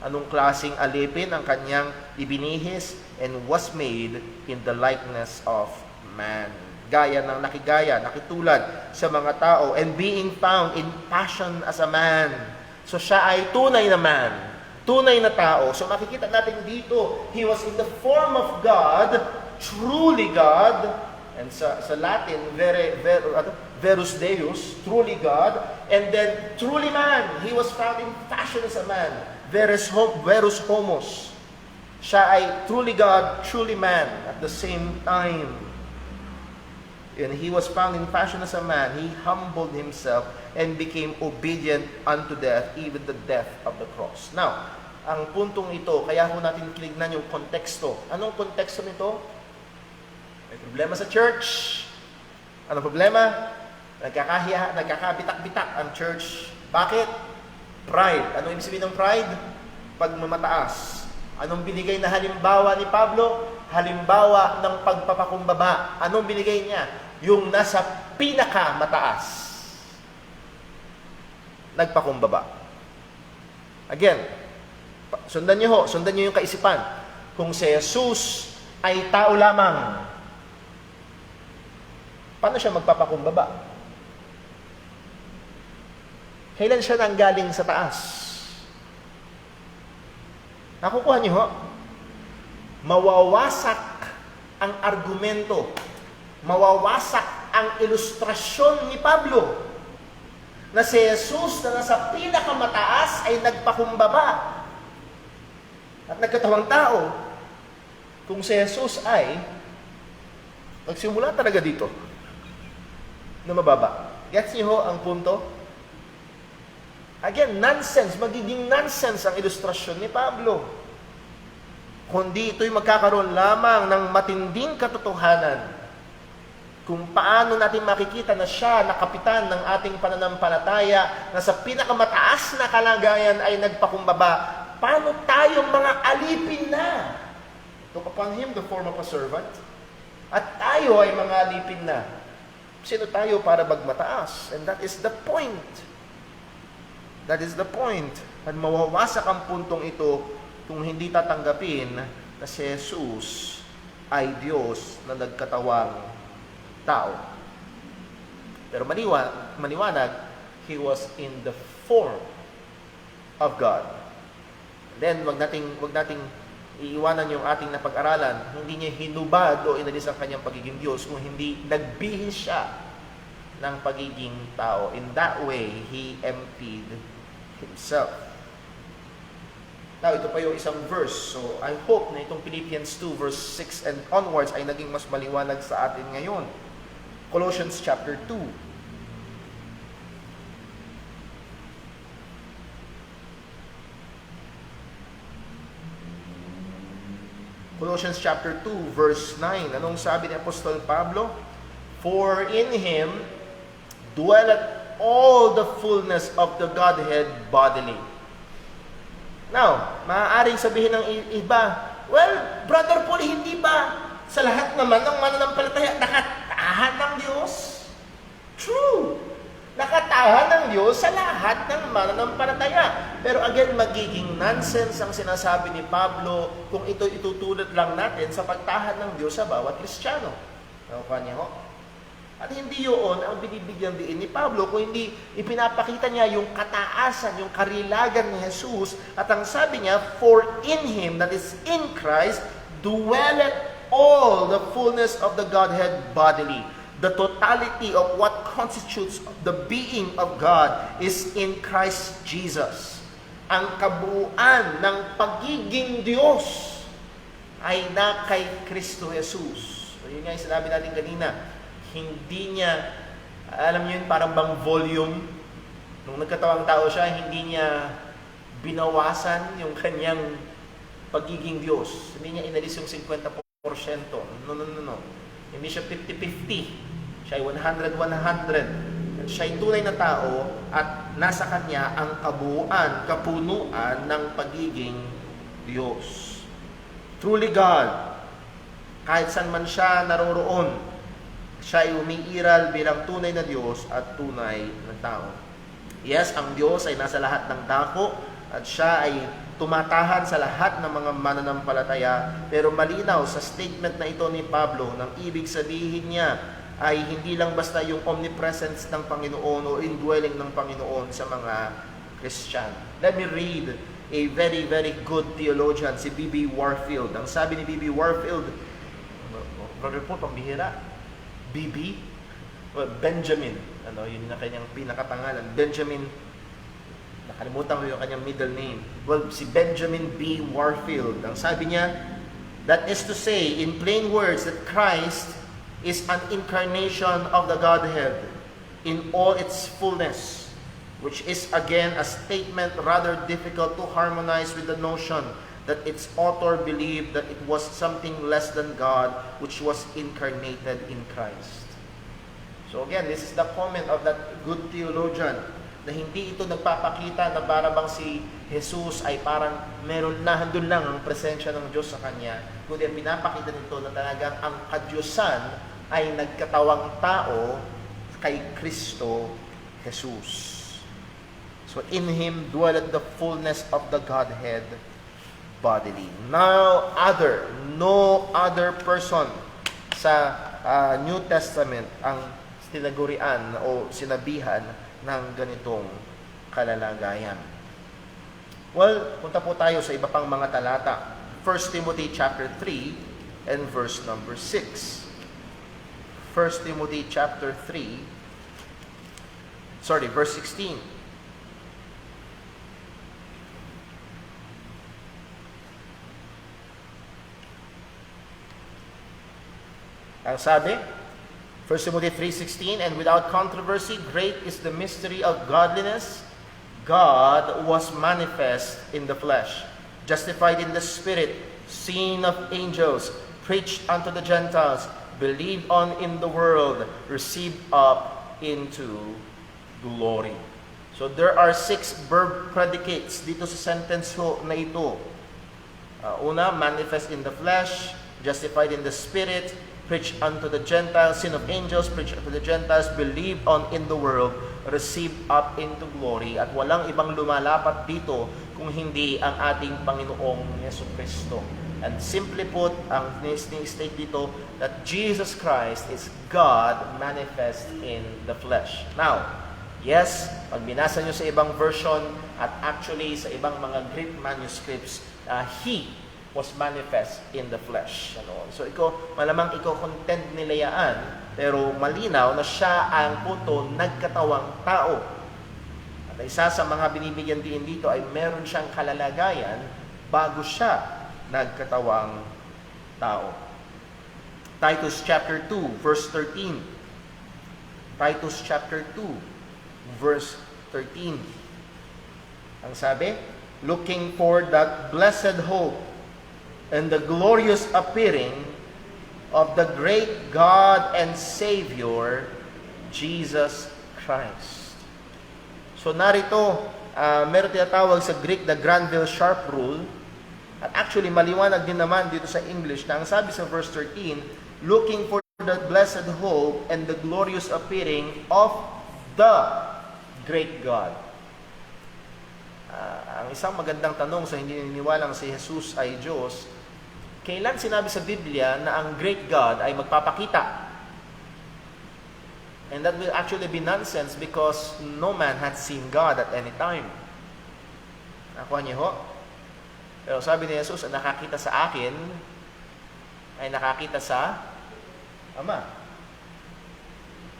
Anong klaseng alipin ang kanyang ibinihis? And was made in the likeness of man. Gaya ng nakigaya, nakitulad sa mga tao. And being found in passion as a man. So siya ay tunay na man. Tunay na tao. So makikita natin dito, He was in the form of God, truly God, and sa Latin, verus Deus, truly God, and then truly man. He was found in fashion as a man, verus homos. Siya ay truly God, truly man at the same time. And He was found in fashion as a man. He humbled Himself and became obedient unto death, even the death of the cross. Now, ang puntong ito, kaya ho natin tinignan yung konteksto. Anong konteksto nito? May problema sa church. Anong problema? Nagkakabitak-bitak ang church. Bakit? Pride. Ano ibig sabihin ng pride? Pagmamataas. Anong binigay na halimbawa ni Pablo? Halimbawa ng pagpapakumbaba. Anong binigay niya? Yung nasa pinakamataas. Nagpakumbaba. Again, sundan niyo yung kaisipan. Kung si Jesus ay tao lamang, paano siya magpapakumbaba? Kailan siya nanggaling sa taas? Nakukuha niyo ho? Mawawasak ang argumento. Mawawasak ang ilustrasyon ni Pablo na si Jesus na nasa pinakamataas ay nagpakumbaba at nagkatawang tao. Kung si Jesus ay nagsimula talaga dito na mababa. Gets niyo ho ang punto? Again, nonsense. Magiging nonsense ang ilustrasyon ni Pablo. Kundi ito'y magkakaroon lamang ng matinding katotohanan kung paano natin makikita na siya na kapitan ng ating pananampalataya na sa pinakamataas na kalagayan ay nagpakumbaba. Paano tayong mga alipin na? Took upon Him the form of a servant. At tayo ay mga alipin na. Sino tayo para magmataas? And that is the point. That is the point. At mawawasak ang puntong ito kung hindi tatanggapin na si Jesus ay Diyos na nagkatawang tao. Pero maliwanag, He was in the form of God. Then, wag nating iiwanan yung ating napag-aralan. Hindi niya hinubad o inalis ang kanyang pagiging Diyos, kung hindi nagbihis siya ng pagiging tao. In that way, He emptied Himself. Now, ito pa yung isang verse. So, I hope na itong Philippians 2 verse 6 and onwards ay naging mas maliwanag sa atin ngayon. Colossians chapter 2. Colossians chapter 2 verse 9. Anong sabi ni Apostol Pablo? For in Him dwelleth all the fullness of the Godhead bodily. Now, maaaring sabihin ng iba, well, Brother Paul, hindi ba sa lahat naman ng mananampalataya nakatahan ng Diyos? True! Nakatahan ng Diyos sa lahat ng mananampalataya. Pero again, magiging nonsense ang sinasabi ni Pablo kung ito itutulad lang natin sa pagtahan ng Diyos sa bawat Kristiyano. Nakuha niya ho? At hindi yun ang binibigyan diin ni Pablo, kung hindi ipinapakita niya yung kataasan, yung karilagan ni Jesus. At ang sabi niya, for in Him, that is in Christ, dwelleth all the fullness of the Godhead bodily. The totality of what constitutes the being of God is in Christ Jesus. Ang kabuuan ng pagiging Diyos ay na kay Kristo Jesus. So yun nga yung sinabi natin kanina. Hindi niya, alam niyo yun, parang bang volume. Nung nagkatawang tao siya, hindi niya binawasan yung kanyang pagiging Diyos. Hindi niya inalis yung 50%. No. Hindi siya 50-50. Siya ay 100-100. Siya ay tunay na tao at nasa kanya ang kabuuan, kapunuan ng pagiging Diyos. Truly God. Kahit saan man siya naroroon, siya ay umiiral bilang tunay na Diyos at tunay na tao. Yes, ang Diyos ay nasa lahat ng dako at siya ay tumatahan sa lahat ng mga mananampalataya. Pero malinaw sa statement na ito ni Pablo, nang ibig sabihin niya ay hindi lang basta yung omnipresence ng Panginoon o indwelling ng Panginoon sa mga Christian. Let me read a very, very good theologian, si B.B. Warfield. Ang sabi ni B.B. Warfield, Brother Paul, pambihira. B.B. Well, Benjamin. Yun na kanyang pinakapangalan. Benjamin, nakalimutan ko yung kanyang middle name. Well, si Benjamin B. Warfield. Ang sabi niya, that is to say, in plain words, that Christ is an incarnation of the Godhead in all its fullness, which is again a statement rather difficult to harmonize with the notion that its author believed that it was something less than God, which was incarnated in Christ. So again, this is the comment of that good theologian, na hindi ito nagpapakita na para bang si Jesus ay parang meron na, handun lang ang presensya ng Diyos sa Kanya, kundi ang pinapakita nito na talagang ang kadyusan ay nagkatawang tao kay Kristo Jesus. So in Him dwelleth the fullness of the Godhead bodily. No other person sa New Testament ang tinagurian o sinabihan ng ganitong kalalagayan. Well, punta po tayo sa iba pang mga talata. 1 Timothy chapter 3 and verse number 6. 1 Timothy chapter 3, verse 16. Ang sabi, 1 Timothy 3:16, and without controversy, great is the mystery of godliness. God was manifest in the flesh, justified in the spirit, seen of angels, preached unto the Gentiles, believed on in the world, received up into glory. So there are 6 verb predicates dito sa sentence na ito. Una, manifest in the flesh, justified in the spirit, preached unto the Gentiles, seen of angels, preached unto the Gentiles, believed on in the world, received up into glory. At walang ibang lumalapat dito kung hindi ang ating Panginoong Yesu Kristo. And simply put, ang state dito, that Jesus Christ is God manifest in the flesh. Now, yes, pag binasa nyo sa ibang version at actually sa ibang mga Greek manuscripts, He was manifest in the flesh. Ano? So, malamang contend nila yan, pero malinaw na siya ang puto nagkatawang tao. At isa sa mga binibigyan din dito ay meron siyang kalalagayan bago siya nagkatawang tao. Titus chapter 2, verse 13. Titus chapter 2, verse 13. Ang sabi, looking for that blessed hope and the glorious appearing of the great God and Savior, Jesus Christ. So narito, meron tinatawag sa Greek, the Granville-Sharp rule. At actually, maliwanag din naman dito sa English na ang sabi sa verse 13, looking for the blessed hope and the glorious appearing of the great God. Ang isang magandang tanong sa hindi naniniwalang si Jesus ay Diyos, kailan sinabi sa Biblia na ang great God ay magpapakita? And that will actually be nonsense because no man had seen God at any time. Nakuha niyo ho? Pero sabi ni Jesus, ang nakakita sa akin ay nakakita sa Ama.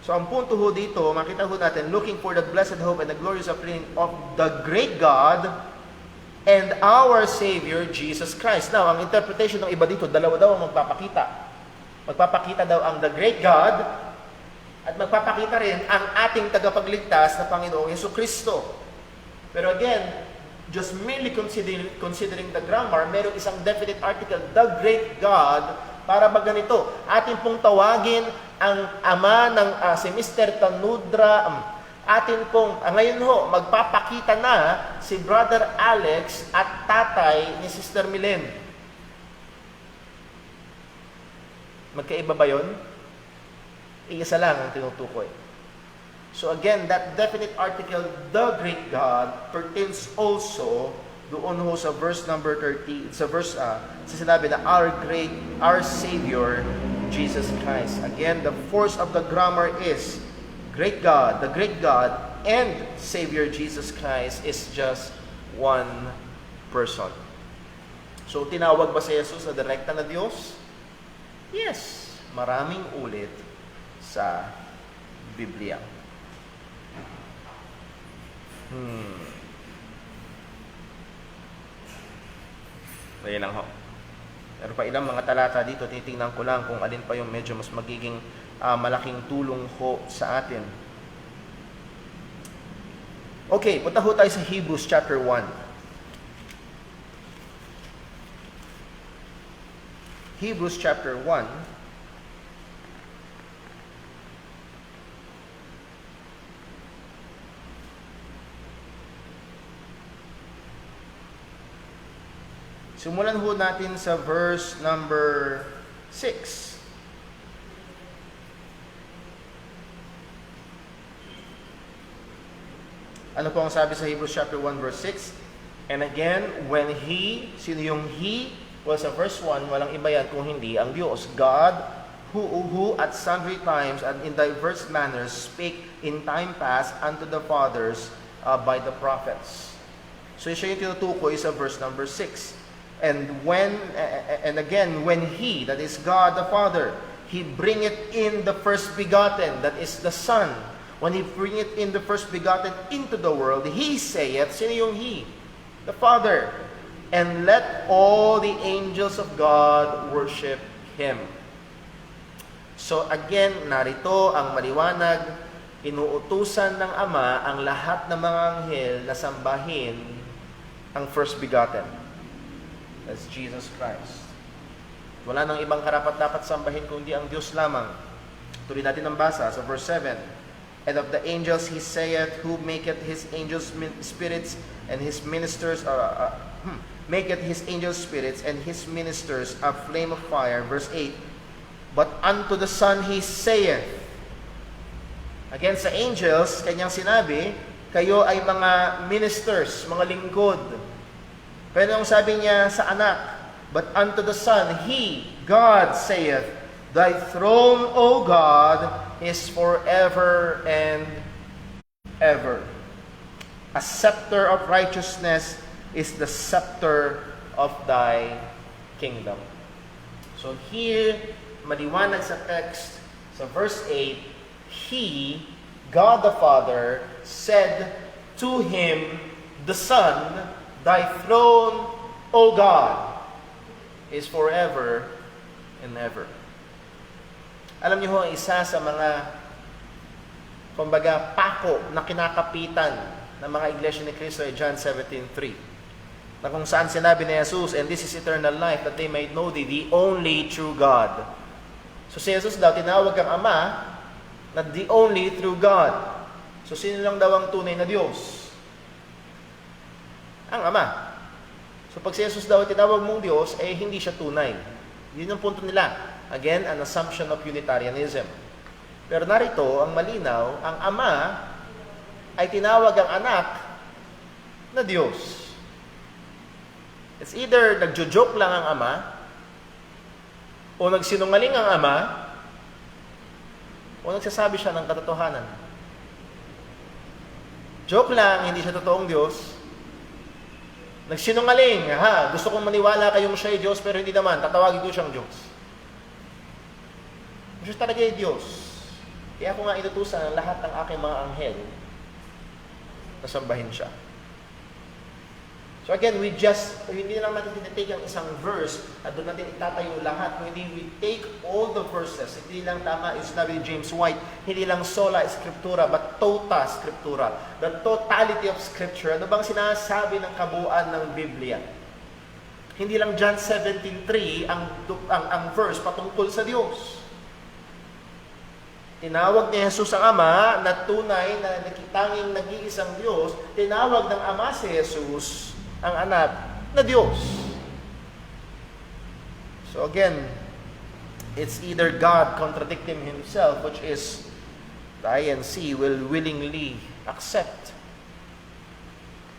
So ang punto ho dito, makita ho natin, looking for the blessed hope and the glorious appearing of the great God and our Savior, Jesus Christ. Now, ang interpretation ng iba dito, dalawa daw ang magpapakita. Magpapakita daw ang the great God at magpapakita rin ang ating tagapagligtas na Panginoong Jesucristo. Pero again, just merely considering the grammar, merong isang definite article, the great God, para ba ganito, atin pong tawagin ang ama ng si Mr. Tanudra, atin pong, ngayon ho, magpapakita na si Brother Alex at tatay ni Sister Milen. Magkaiba ba yun? Iisa lang ang tinutukoy. So again, that definite article, the great God, pertains also doon ho sa verse number 30, sa verse, sa sinabi na our Savior, Jesus Christ. Again, the force of the grammar is great God, the great God, and Savior Jesus Christ is just one person. So, tinawag ba si Jesus na direkta na Diyos? Yes, maraming ulit sa Biblia. Ayan lang ho. Pero pa ilang mga talata dito, titingnan ko lang kung alin pa yung medyo mas magiging malaking tulong ho sa atin. Okay, punta ho tayo sa Hebrews chapter 1. Hebrews chapter 1. Simulan ho natin sa verse number 6. Ano po ang sabi sa Hebrews chapter 1 verse 6? And again, when He, sino yung He? Well, sa verse 1, walang iba yan kung hindi ang Diyos. God, who at sundry times and in diverse manners spake in time past unto the fathers by the prophets. So siya yung tinutukoy sa verse number 6. And again, when He, that is God the Father, He bringeth in the first begotten, that is the Son. When He bringeth in the first begotten into the world, He saith, sino yung He? The Father. And let all the angels of God worship Him. So again, narito ang maliwanag, inuutusan ng Ama ang lahat ng mga anghel na sambahin ang first begotten. That's Jesus Christ. Wala nang ibang karapat-dapat sambahin kundi ang Diyos lamang. Tuloy natin ang basa sa verse 7. And of the angels He saith, who maketh His angels spirits and His ministers maketh His angels spirits and His ministers a flame of fire. Verse 8. But unto the Son He saith. Again sa angels, kanyang sinabi, kayo ay mga ministers, mga lingkod. Pero ang sabi niya sa anak, But unto the Son, He, God, saith, Thy throne, O God, is forever and ever. A scepter of righteousness is the scepter of Thy kingdom. So here, maliwanag sa text, sa verse 8, He, God the Father, said to Him, the Son, Thy throne, O God, is forever and ever. Alam niyo ho, isa sa mga, kumbaga, pako na kinakapitan ng mga iglesia ni Cristo ay John 17:3. Na kung saan sinabi ni Jesus, and this is eternal life, that they might know Thee, the only true God. So si Jesus daw, tinawag ang Ama na the only true God. So sino lang daw ang tunay na Diyos? Ang Ama. So pag si Jesus daw tinawag mong Diyos, eh hindi siya tunay. Yun yung punto nila. Again, an assumption of Unitarianism. Pero narito, ang malinaw, ang Ama ay tinawag ang anak na Diyos. It's either nagjo-joke lang ang Ama, o nagsinungaling ang Ama, o nagsasabi siya ng katotohanan. Joke lang, hindi siya totoong Diyos. Nagsinungaling, gusto kong maniwala kayong siya ay Diyos, pero hindi naman, tatawagin ko siyang Diyos. Siya talaga ay Diyos. Kaya ako nga inutusan ang lahat ng aking mga anghel na sambahin siya. So again, hindi lang natin tinitake ang isang verse at doon natin itatayo lahat. Hindi we take all the verses. Hindi lang tama, yung sinabi ni James White, hindi lang sola scriptura, but tota scriptura. The totality of Scripture. Ano bang sinasabi ng kabuuan ng Biblia? Hindi lang John 17:3 ang verse patungkol sa Diyos. Tinawag ni Jesus ang Ama na tunay na nakitanging nag-iisang Diyos. Tinawag ng Ama si Jesus ang anak na Diyos. So again, it's either God contradicting Himself, which is the INC will willingly accept.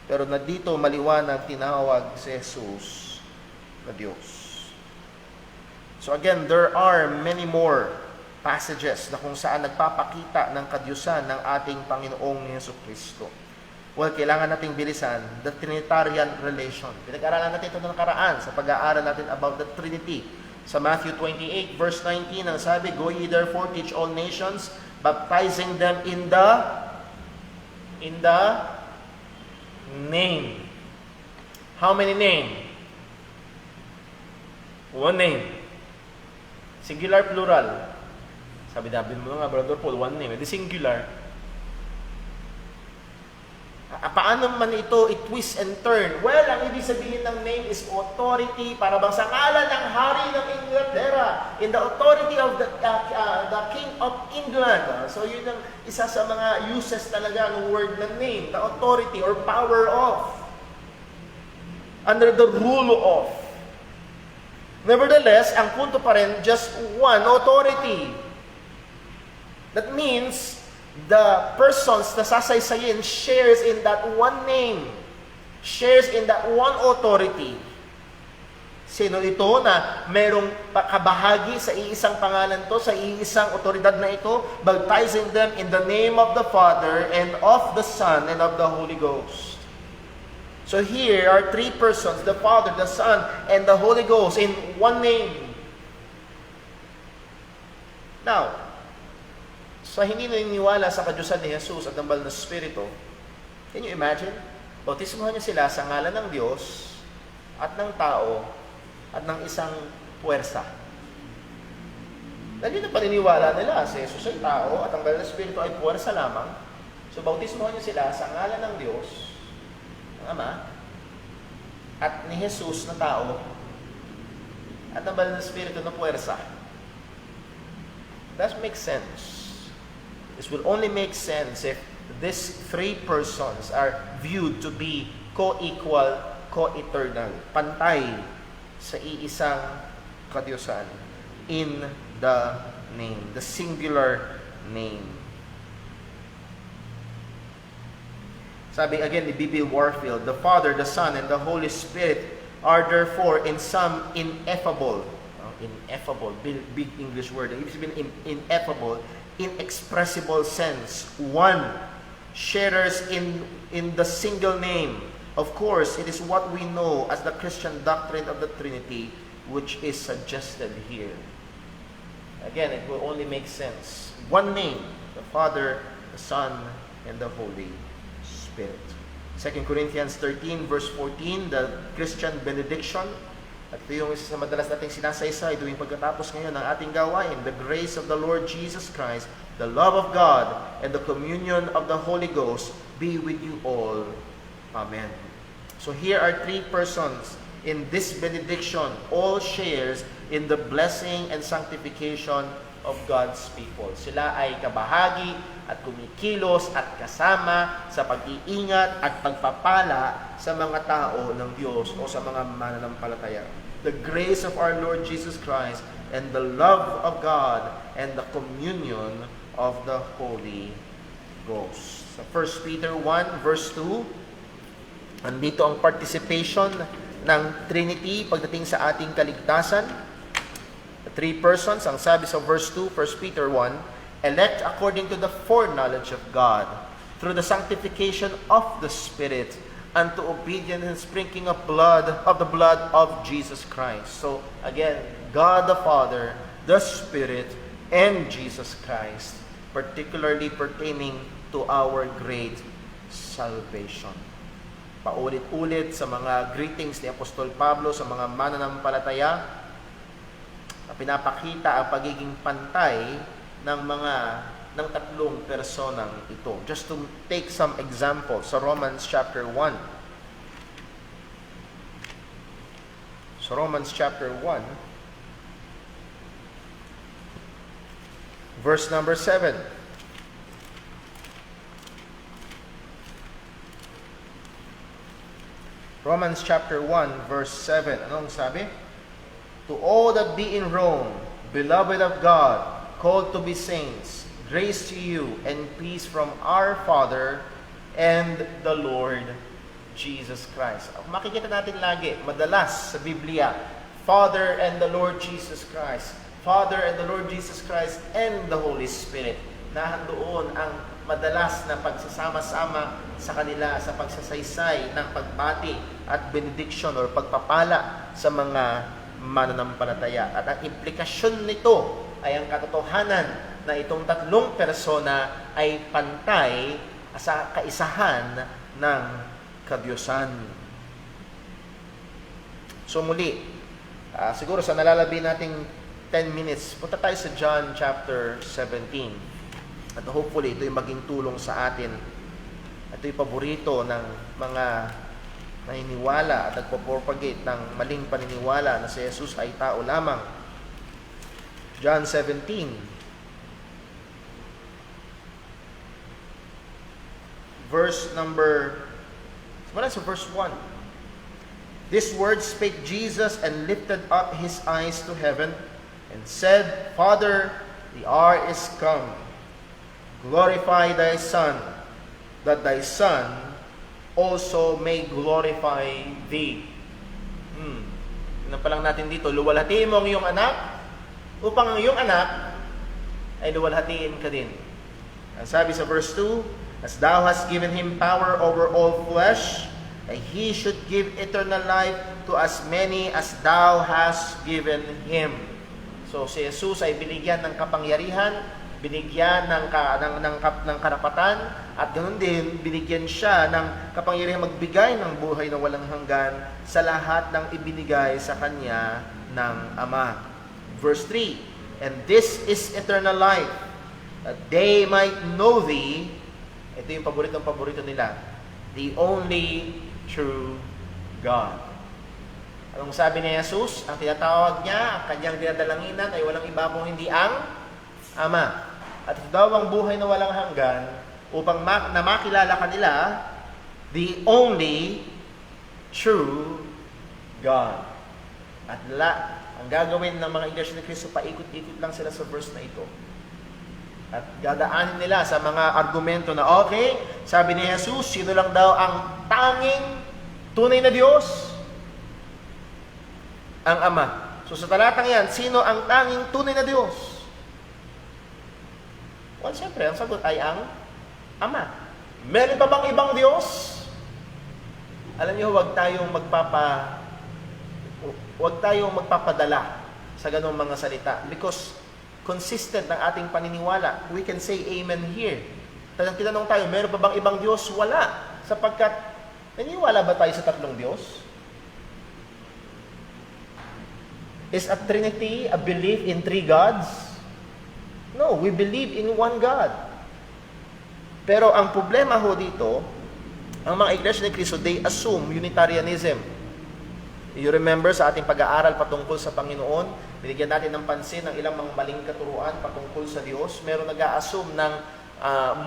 Pero na dito maliwanag tinawag si Jesus na Diyos. So again, there are many more passages na kung saan nagpapakita ng kadyusan ng ating Panginoong Jesucristo. Well, kailangan nating bilisan the Trinitarian relation. Pinag-aralan natin ito ng nakaraan sa pag-aaral natin about the Trinity. Sa Matthew 28, verse 19, ang sabi, Go ye therefore, teach all nations, baptizing them in the name. How many name? One name. Singular, plural. Sabi namin mo nga, Brother Paul, one name. Edi singular. Paano man ito i-twist and turn? Well, ang ibig sabihin ng name is authority, para bang sa ngalan ng hari ng Inglaterra, in the authority of the King of England. So yun ang isa sa mga uses talaga ng word na name, the authority or power of, under the rule of. Nevertheless, ang punto pa rin, just one authority. That means, the persons na sasaysayin shares in that one name, shares in that one authority. Sino ito na merong kabahagi sa iisang pangalan to, sa iisang otoridad na ito, baptizing them in the name of the Father and of the Son and of the Holy Ghost. So here are three persons, the Father, the Son, and the Holy Ghost in one name. Now, sa hindi naniniwala sa kadyusan ni Jesus at ng Banal na Espiritu, can you imagine? Bautismohan niya sila sa ngalan ng Diyos at ng tao at ng isang puwersa. Dahil yun ang paniniwala nila, si Jesus ay tao at ang Banal na Espiritu ay puwersa lamang. So bautismohan niya sila sa ngalan ng Diyos, ng Ama, at ni Jesus na tao at ang Banal na Espiritu na puwersa. That makes sense. This will only make sense if these three persons are viewed to be co-equal, co-eternal, pantay sa iisang kadyusan in the name, the singular name. Sabi again ni B.B. Warfield, the Father, the Son, and the Holy Spirit are therefore in some ineffable, ineffable, big English word, ibig sabihin ineffable, inexpressible sense, one, sharers in the single name. Of course, it is what we know as the Christian doctrine of the Trinity, which is suggested here. Again, it will only make sense. One name, the Father, the Son, and the Holy Spirit. 2 Corinthians 13 verse 14, the Christian benediction. At ito yung isa sa madalas nating sinasaysay tuwing pagkatapos ngayon ng ating gawain. The grace of the Lord Jesus Christ, the love of God, and the communion of the Holy Ghost be with you all. Amen. So here are three persons in this benediction, all shares in the blessing and sanctification of God's people. Sila ay kabahagi at kumikilos at kasama sa pag-iingat at pagpapala sa mga tao ng Diyos o sa mga mananampalataya. The grace of our Lord Jesus Christ and the love of God and the communion of the Holy Ghost. Sa 1 Peter 1 verse 2, andito ang participation ng Trinity pagdating sa ating kaligtasan. The three persons, ang sabi sa verse 2, 1 Peter 1, elect according to the foreknowledge of God, through the sanctification of the Spirit, unto obedience and sprinkling of the blood of Jesus Christ. So, again, God the Father, the Spirit, and Jesus Christ, particularly pertaining to our great salvation. Paulit-ulit sa mga greetings ni Apostol Pablo sa mga mananampalataya, pinapakita ang pagiging pantay ng tatlong personang ito. Just to take some examples sa Romans chapter 1. So Romans chapter 1 verse number 7. Romans chapter 1 verse 7. Anong sabi? To all that be in Rome, beloved of God, called to be saints, grace to you and peace from our Father and the Lord Jesus Christ. Makikita natin lagi, madalas sa Biblia, Father and the Lord Jesus Christ. Father and the Lord Jesus Christ and the Holy Spirit. Nahandoon ang madalas na pagsasama-sama sa kanila sa pagsasaysay ng pagbati at benediction or pagpapala sa mga mananampalataya. At ang implikasyon nito ay ang katotohanan na itong tatlong persona ay pantay sa kaisahan ng kadiyusan. So muli, siguro sa nalalabi nating 10 minutes, punta tayo sa John chapter 17. At hopefully, ito yung maging tulong sa atin. Ito yung paborito ng mga naniniwala at nagpo-propagate ng maling paniniwala na si Jesus ay tao lamang. John 17. Verse number, wala sa verse 1. This word spake Jesus and lifted up his eyes to heaven and said, Father, the hour is come. Glorify thy Son, that thy Son also may glorify thee. Ano pa lang natin dito, luwalhatiin mo ang iyong anak upang ang iyong anak ay luwalhatiin ka din. Ang sabi sa verse 2, as thou hast given him power over all flesh, that he should give eternal life to as many as thou hast given him. So si Jesus ay binigyan ng kapangyarihan, binigyan ng karapatan, at ganoon din, binigyan siya ng kapangyarihan magbigay ng buhay na walang hanggan sa lahat ng ibinigay sa kanya ng Ama. Verse 3, and this is eternal life, that they might know thee, ito yung paborito nila, the only true God. Anong sabi ni Jesus? Ang tinatawag niya, ang kanyang dinadalanginan ay walang iba kung hindi ang Ama. At ito daw ang buhay na walang hanggan upang makilala kanila the only true God. At ang gagawin ng mga Iglesia ni Cristo, paikot-ikot lang sila sa verse na ito. At dadaanin nila sa mga argumento na, okay, sabi ni Jesus, sino lang daw ang tanging tunay na Diyos? ang Ama. So sa talatang yan, sino ang tanging tunay na Diyos? Well, siyempre, ang sagot ay ang Ama. Meron pa bang ibang Diyos? Alam niyo, huwag tayong magpapadala sa ganung mga salita because consistent ng ating paniniwala. We can say amen here. Tinanong tayo, meron pa bang ibang Diyos? Wala. Sapagkat, naniniwala ba tayo sa tatlong Diyos? Is a Trinity a belief in three gods? No, we believe in one God. Pero ang problema ho dito, ang mga Iglesia ni Cristo, they assume Unitarianism. You remember sa ating pag-aaral patungkol sa Panginoon, binigyan natin ng pansin ng ilang mga maling katuruan patungkol sa Diyos. Meron nag-a-assume ng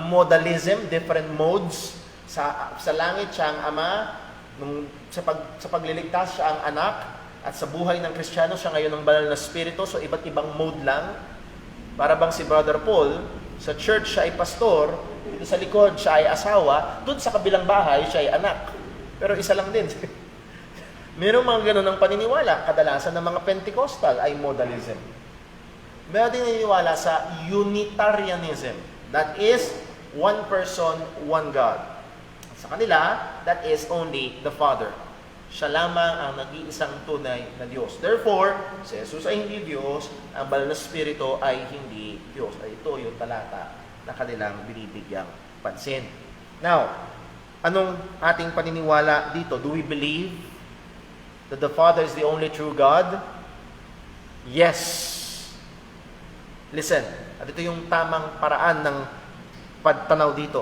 modalism, different modes. Sa langit siya ang Ama, sa pagliligtas siya ang anak, at sa buhay ng Kristiyano siya ngayon ang banal na Espiritu, so iba't ibang mode lang. Para bang si Brother Paul, sa church siya ay pastor, dito sa likod siya ay asawa, doon sa kabilang bahay siya ay anak. Pero isa lang din. Merong mga ganun ng paniniwala. Kadalasan ng mga Pentecostal ay modalism. Meron din naniniwala sa Unitarianism. That is, one person, one God. Sa kanila, that is only the Father. Siya lamang ang nag-iisang tunay na Diyos. Therefore, si Jesus ay hindi Diyos, ang banal na Espiritu ay hindi Diyos. Ay ito yung talata na kanilang binibigyang pansin. Now, anong ating paniniwala dito? Do we believe that the Father is the only true God? Yes. Listen, at ito yung tamang paraan ng pagtanaw dito.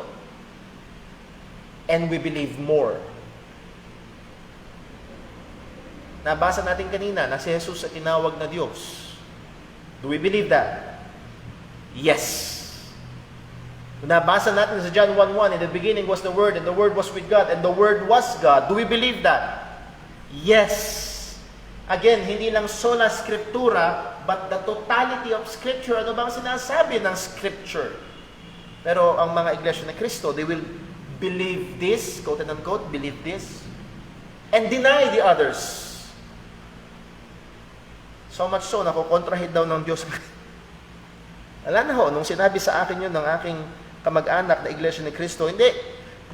And we believe more. Nabasa natin kanina na si Jesus ay tinawag na Diyos. Do we believe that? Yes. Nabasa natin sa John 1:1, in the beginning was the Word, and the Word was with God, and the Word was God. Do we believe that? Yes. Again, hindi lang sola scriptura, but the totality of Scripture. Ano bang sinasabi ng Scripture? Pero ang mga Iglesia ni Cristo, they will believe this, quote and unquote, believe this, and deny the others. So much so, nakukontrahid daw ng Diyos. Alam na ho, nung sinabi sa akin yun ng aking kamag-anak na Iglesia ni Cristo, hindi,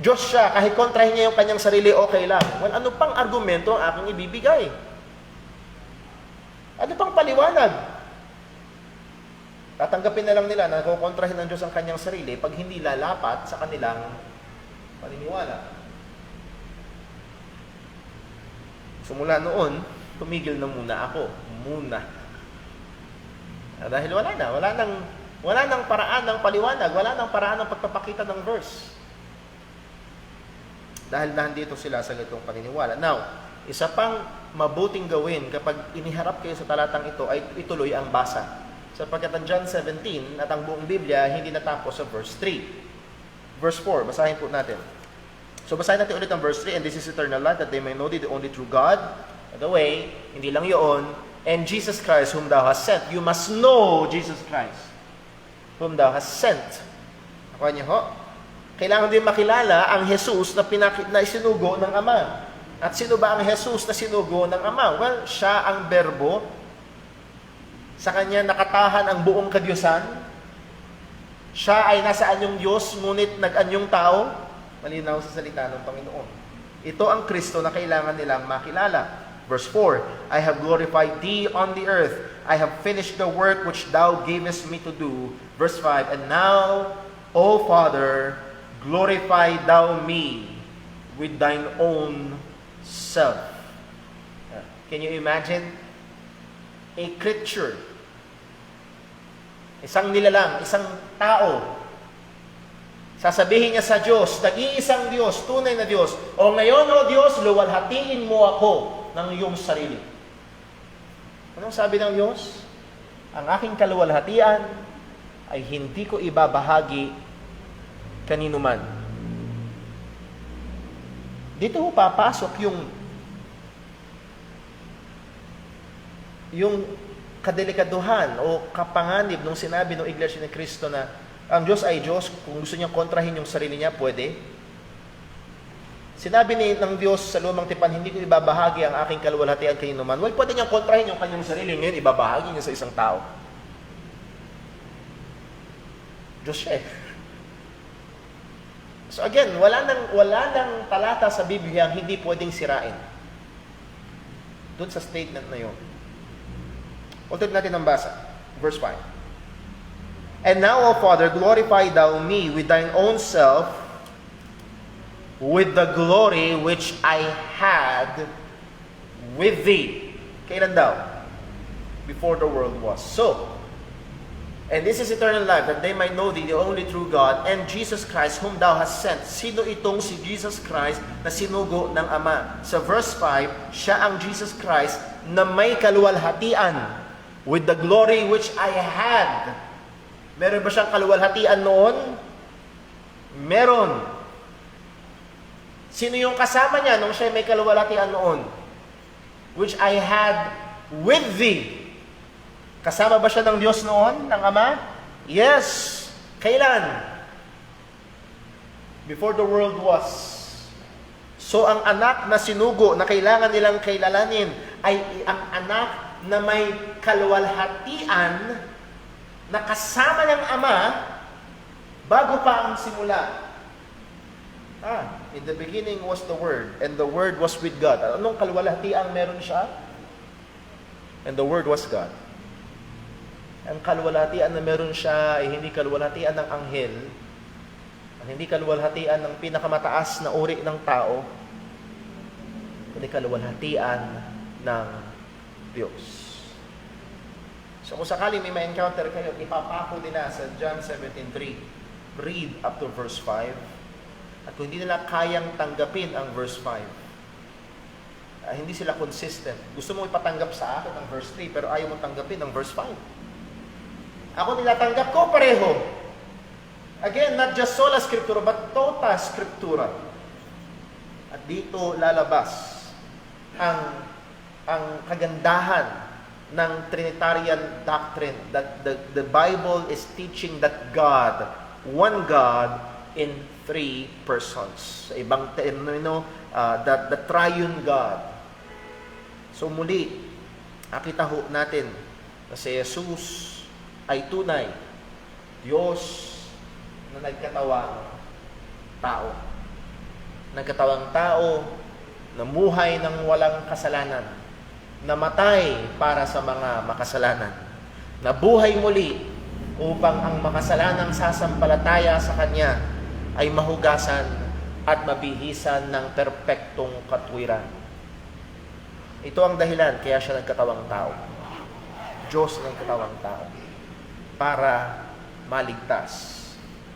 Diyos siya, kahit kontrahin niya yung kanyang sarili, okay lang. Well, ano pang argumento ang aking ibibigay? Ano pang paliwanag? Tatanggapin na lang nila na kukontrahin ng Diyos ang kanyang sarili pag hindi lalapat sa kanilang paniniwala. Sumula noon, tumigil na muna ako. Dahil wala nang paraan ng paliwanag, wala nang paraan ng pagpapakita ng verse. Dahil nandito sila sa ganitong paniniwala. Now, isa pang mabuting gawin kapag iniharap kayo sa talatang ito ay ituloy ang basa. Sapagkat ang John 17 at ang buong Biblia hindi natapos sa verse 3. Verse 4, basahin po natin. So basahin natin ulit ang verse 3, and this is eternal life, that they may know thee, the only true God. By the way, hindi lang yun, and Jesus Christ whom thou hast sent. You must know Jesus Christ whom thou hast sent. Nakuha niyo ho? Kailangan din makilala ang Jesus na isinugo ng Ama. At sino ba ang Jesus na sinugo ng Ama? Well, siya ang berbo. Sa kanya nakatahan ang buong kadyusan. Siya ay nasa anyong Diyos, ngunit nag-anyong tao. Malinaw sa salita ng Panginoon. Ito ang Kristo na kailangan nilang makilala. Verse 4, I have glorified thee on the earth. I have finished the work which thou gavest me to do. Verse 5, and now, O Father, glorify thou me with thine own self. Can you imagine? A creature. Isang nilalang, isang tao. Sasabihin niya sa Diyos, nag-iisang Diyos, tunay na Diyos, o ngayon, O Diyos, luwalhatiin mo ako ng iyong sarili. Anong sabi ng Diyos? Ang aking kaluwalhatian ay hindi ko ibabahagi kanino man. Dito ho papasok yung kadelikaduhan o kapanganib nung sinabi ng Iglesia ni Cristo na ang Diyos ay Diyos, kung gusto niya kontrahin yung sarili niya, pwede. Sinabi ng Diyos sa lumang tipan, hindi ko ibabahagi ang aking kaluwalhatian kay naman. Well, pwede niyang kontrahin yung kanyang sarili. Ngayon, ibabahagi niya sa isang tao. Diyos siya eh. So again, wala nang talata sa Biblia ang hindi pwedeng sirain. Doon sa statement na yun. Ulit natin ang basa. Verse 5. And now, O Father, glorify thou me with thine own self, with the glory which I had with thee. Kailan daw? Before the world was. So, and this is eternal life, that they might know thee, the only true God, and Jesus Christ, whom thou hast sent. Sino itong si Jesus Christ na sinugo ng Ama? Sa verse 5, siya ang Jesus Christ na may kaluwalhatian with the glory which I had. Meron ba siyang kaluwalhatian noon? Meron. Sino yung kasama niya nung siya may kaluwalhatian noon? Which I had with thee. Kasama ba siya ng Diyos noon, ng Ama? Yes. Kailan? Before the world was. So ang anak na sinugo na kailangan nilang kailalanin ay ang anak na may kaluwalhatian na kasama ng Ama bago pa ang simula. In the beginning was the Word, and the Word was with God. Anong kaluwalhatian meron siya? And the Word was God. Ang kaluwalhatian na meron siya ay hindi kaluwalhatian ng anghel, at hindi kaluwalhatian ng pinakamataas na uri ng tao, kundi kaluwalhatian ng Diyos. So kung sakali may ma-encounter kayo, ipapako nila sa John 17:3. Read up to verse 5. At kung hindi nila kayang tanggapin ang verse 5, hindi sila consistent. Gusto mo ipatanggap sa akin ang verse 3, pero ayaw mo tanggapin ang verse 5. Ako nilatanggap ko pareho. Again, not just sola scriptura, but tota scriptura. At dito lalabas ang kagandahan ng Trinitarian doctrine, that the Bible is teaching that God, one God in three persons. Sa ibang termino, the triune God. So muli, nakita ho natin na si Jesus ay tunay, Diyos na nagkatawang tao. Nagkatawang tao, namuhay ng walang kasalanan, namatay para sa mga makasalanan, nabuhay muli upang ang makasalanang sasampalataya sa Kanya ay mahugasan at mabihisan ng perpektong katwiran. Ito ang dahilan kaya siya nagkatawang tao. Diyos ng katawang tao. Para maligtas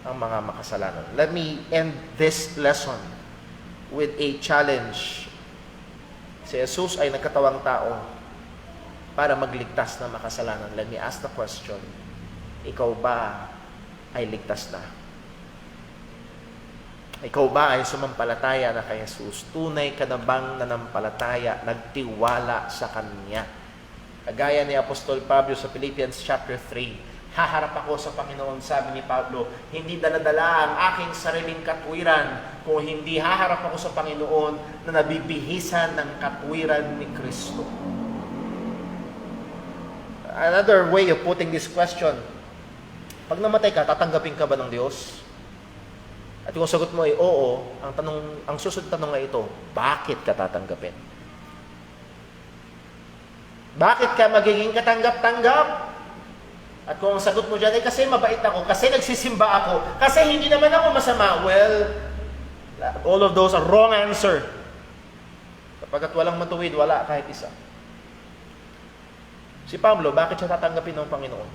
ang mga makasalanan. Let me end this lesson with a challenge. Si Jesus ay nagkatawang tao para magligtas ng makasalanan. Let me ask the question, ikaw ba ay ligtas na? Ikaw ba ay sumampalataya na kay Jesus? Tunay ka na bang nanampalataya, nagtiwala sa Kanya? Kagaya ni Apostol Pablo sa Philippians chapter 3, haharap ako sa Panginoon, sabi ni Pablo, hindi daladala ang aking sariling katwiran, kung hindi haharap ako sa Panginoon na nabibihisan ng katwiran ni Kristo. Another way of putting this question, pag namatay ka, tatanggapin ka ba ng Diyos? At kung sagot mo ay oo, ang susunod tanong ay ito, bakit ka tatanggapin? Bakit ka magiging katanggap-tanggap? At kung ang sagot mo dyan ay kasi mabait ako, kasi nagsisimba ako, kasi hindi naman ako masama, well, all of those are wrong answer. Kapagkat walang matuwid, wala kahit isa. Si Pablo, bakit siya tatanggapin ng Panginoon?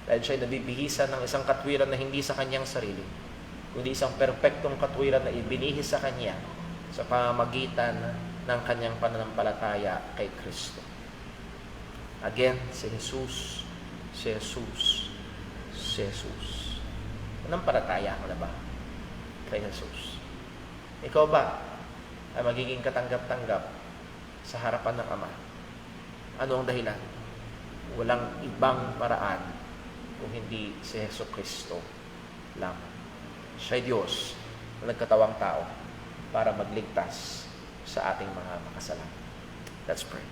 Dahil siya ay nabibihisan ng isang katwiran na hindi sa kanyang sarili, kundi isang perpektong katwiran na ibinihis sa kanya sa pamamagitan ng kanyang pananampalataya kay Kristo. Again, si Jesus. Nanampalataya ka na ba kay Jesus? Ikaw ba ay magiging katanggap-tanggap sa harapan ng Ama? Ano ang dahilan? Walang ibang paraan kung hindi si Jesucristo lang. Siya ay Diyos na nagkatawang tao para magligtas sa ating mga makasalanan. Let's pray.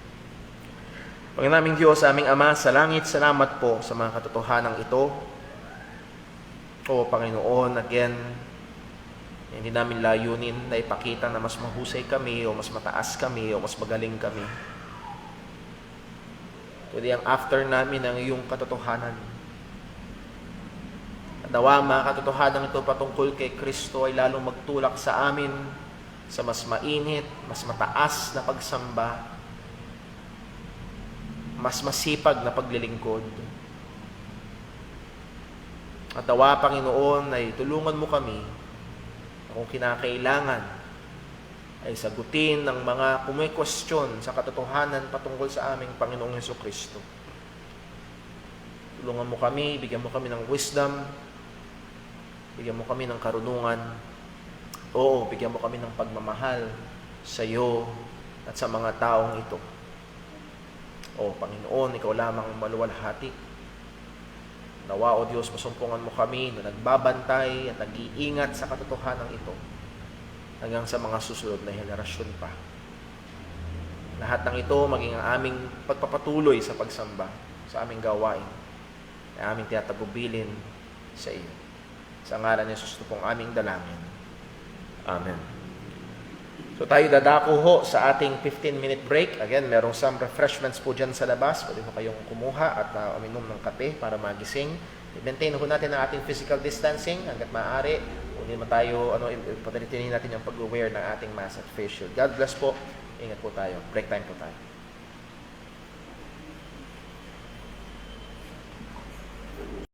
Panginoon naming Diyos, aming Ama sa langit, salamat po sa mga katotohanan ito. O Panginoon, again, hindi namin layunin na ipakita na mas mahusay kami o mas mataas kami o mas magaling kami. Kundi ang after namin ang iyong katotohanan. Nawa ang mga katotohanan ito patungkol kay Kristo ay lalong magtulak sa amin sa mas mainit, mas mataas na pagsamba, mas masipag na paglilingkod. At nawa, Panginoon, ay tulungan mo kami kung kinakailangan ay sagutin ng mga kumikwestiyon sa katotohanan patungkol sa aming Panginoong Hesukristo. Tulungan mo kami, bigyan mo kami ng wisdom, bigyan mo kami ng karunungan, oo, bigyan mo kami ng pagmamahal sa iyo at sa mga taong ito. O Panginoon, ikaw lamang maluwalhati. Nawa, O Diyos, masumpungan mo kami na nagbabantay at nag-iingat sa katotohanan ito hanggang sa mga susunod na henerasyon pa. Lahat ng ito maging ang aming pagpapatuloy sa pagsamba, sa aming gawain, na aming tiyatagubilin sa iyo. Sa ngalan ni Jesus pong aming dalangin. Amen. So tayo dadako ho sa ating 15-minute break. Again, merong some refreshments po dyan sa labas. Pwede ho kayong kumuha at uminom ng kape para magising. I-maintain ho natin ang ating physical distancing hanggat maaari. Kung hindi naman tayo, patilitinin natin yung pag-wear ng ating mask at face shield. God bless po. Ingat po tayo. Break time po tayo.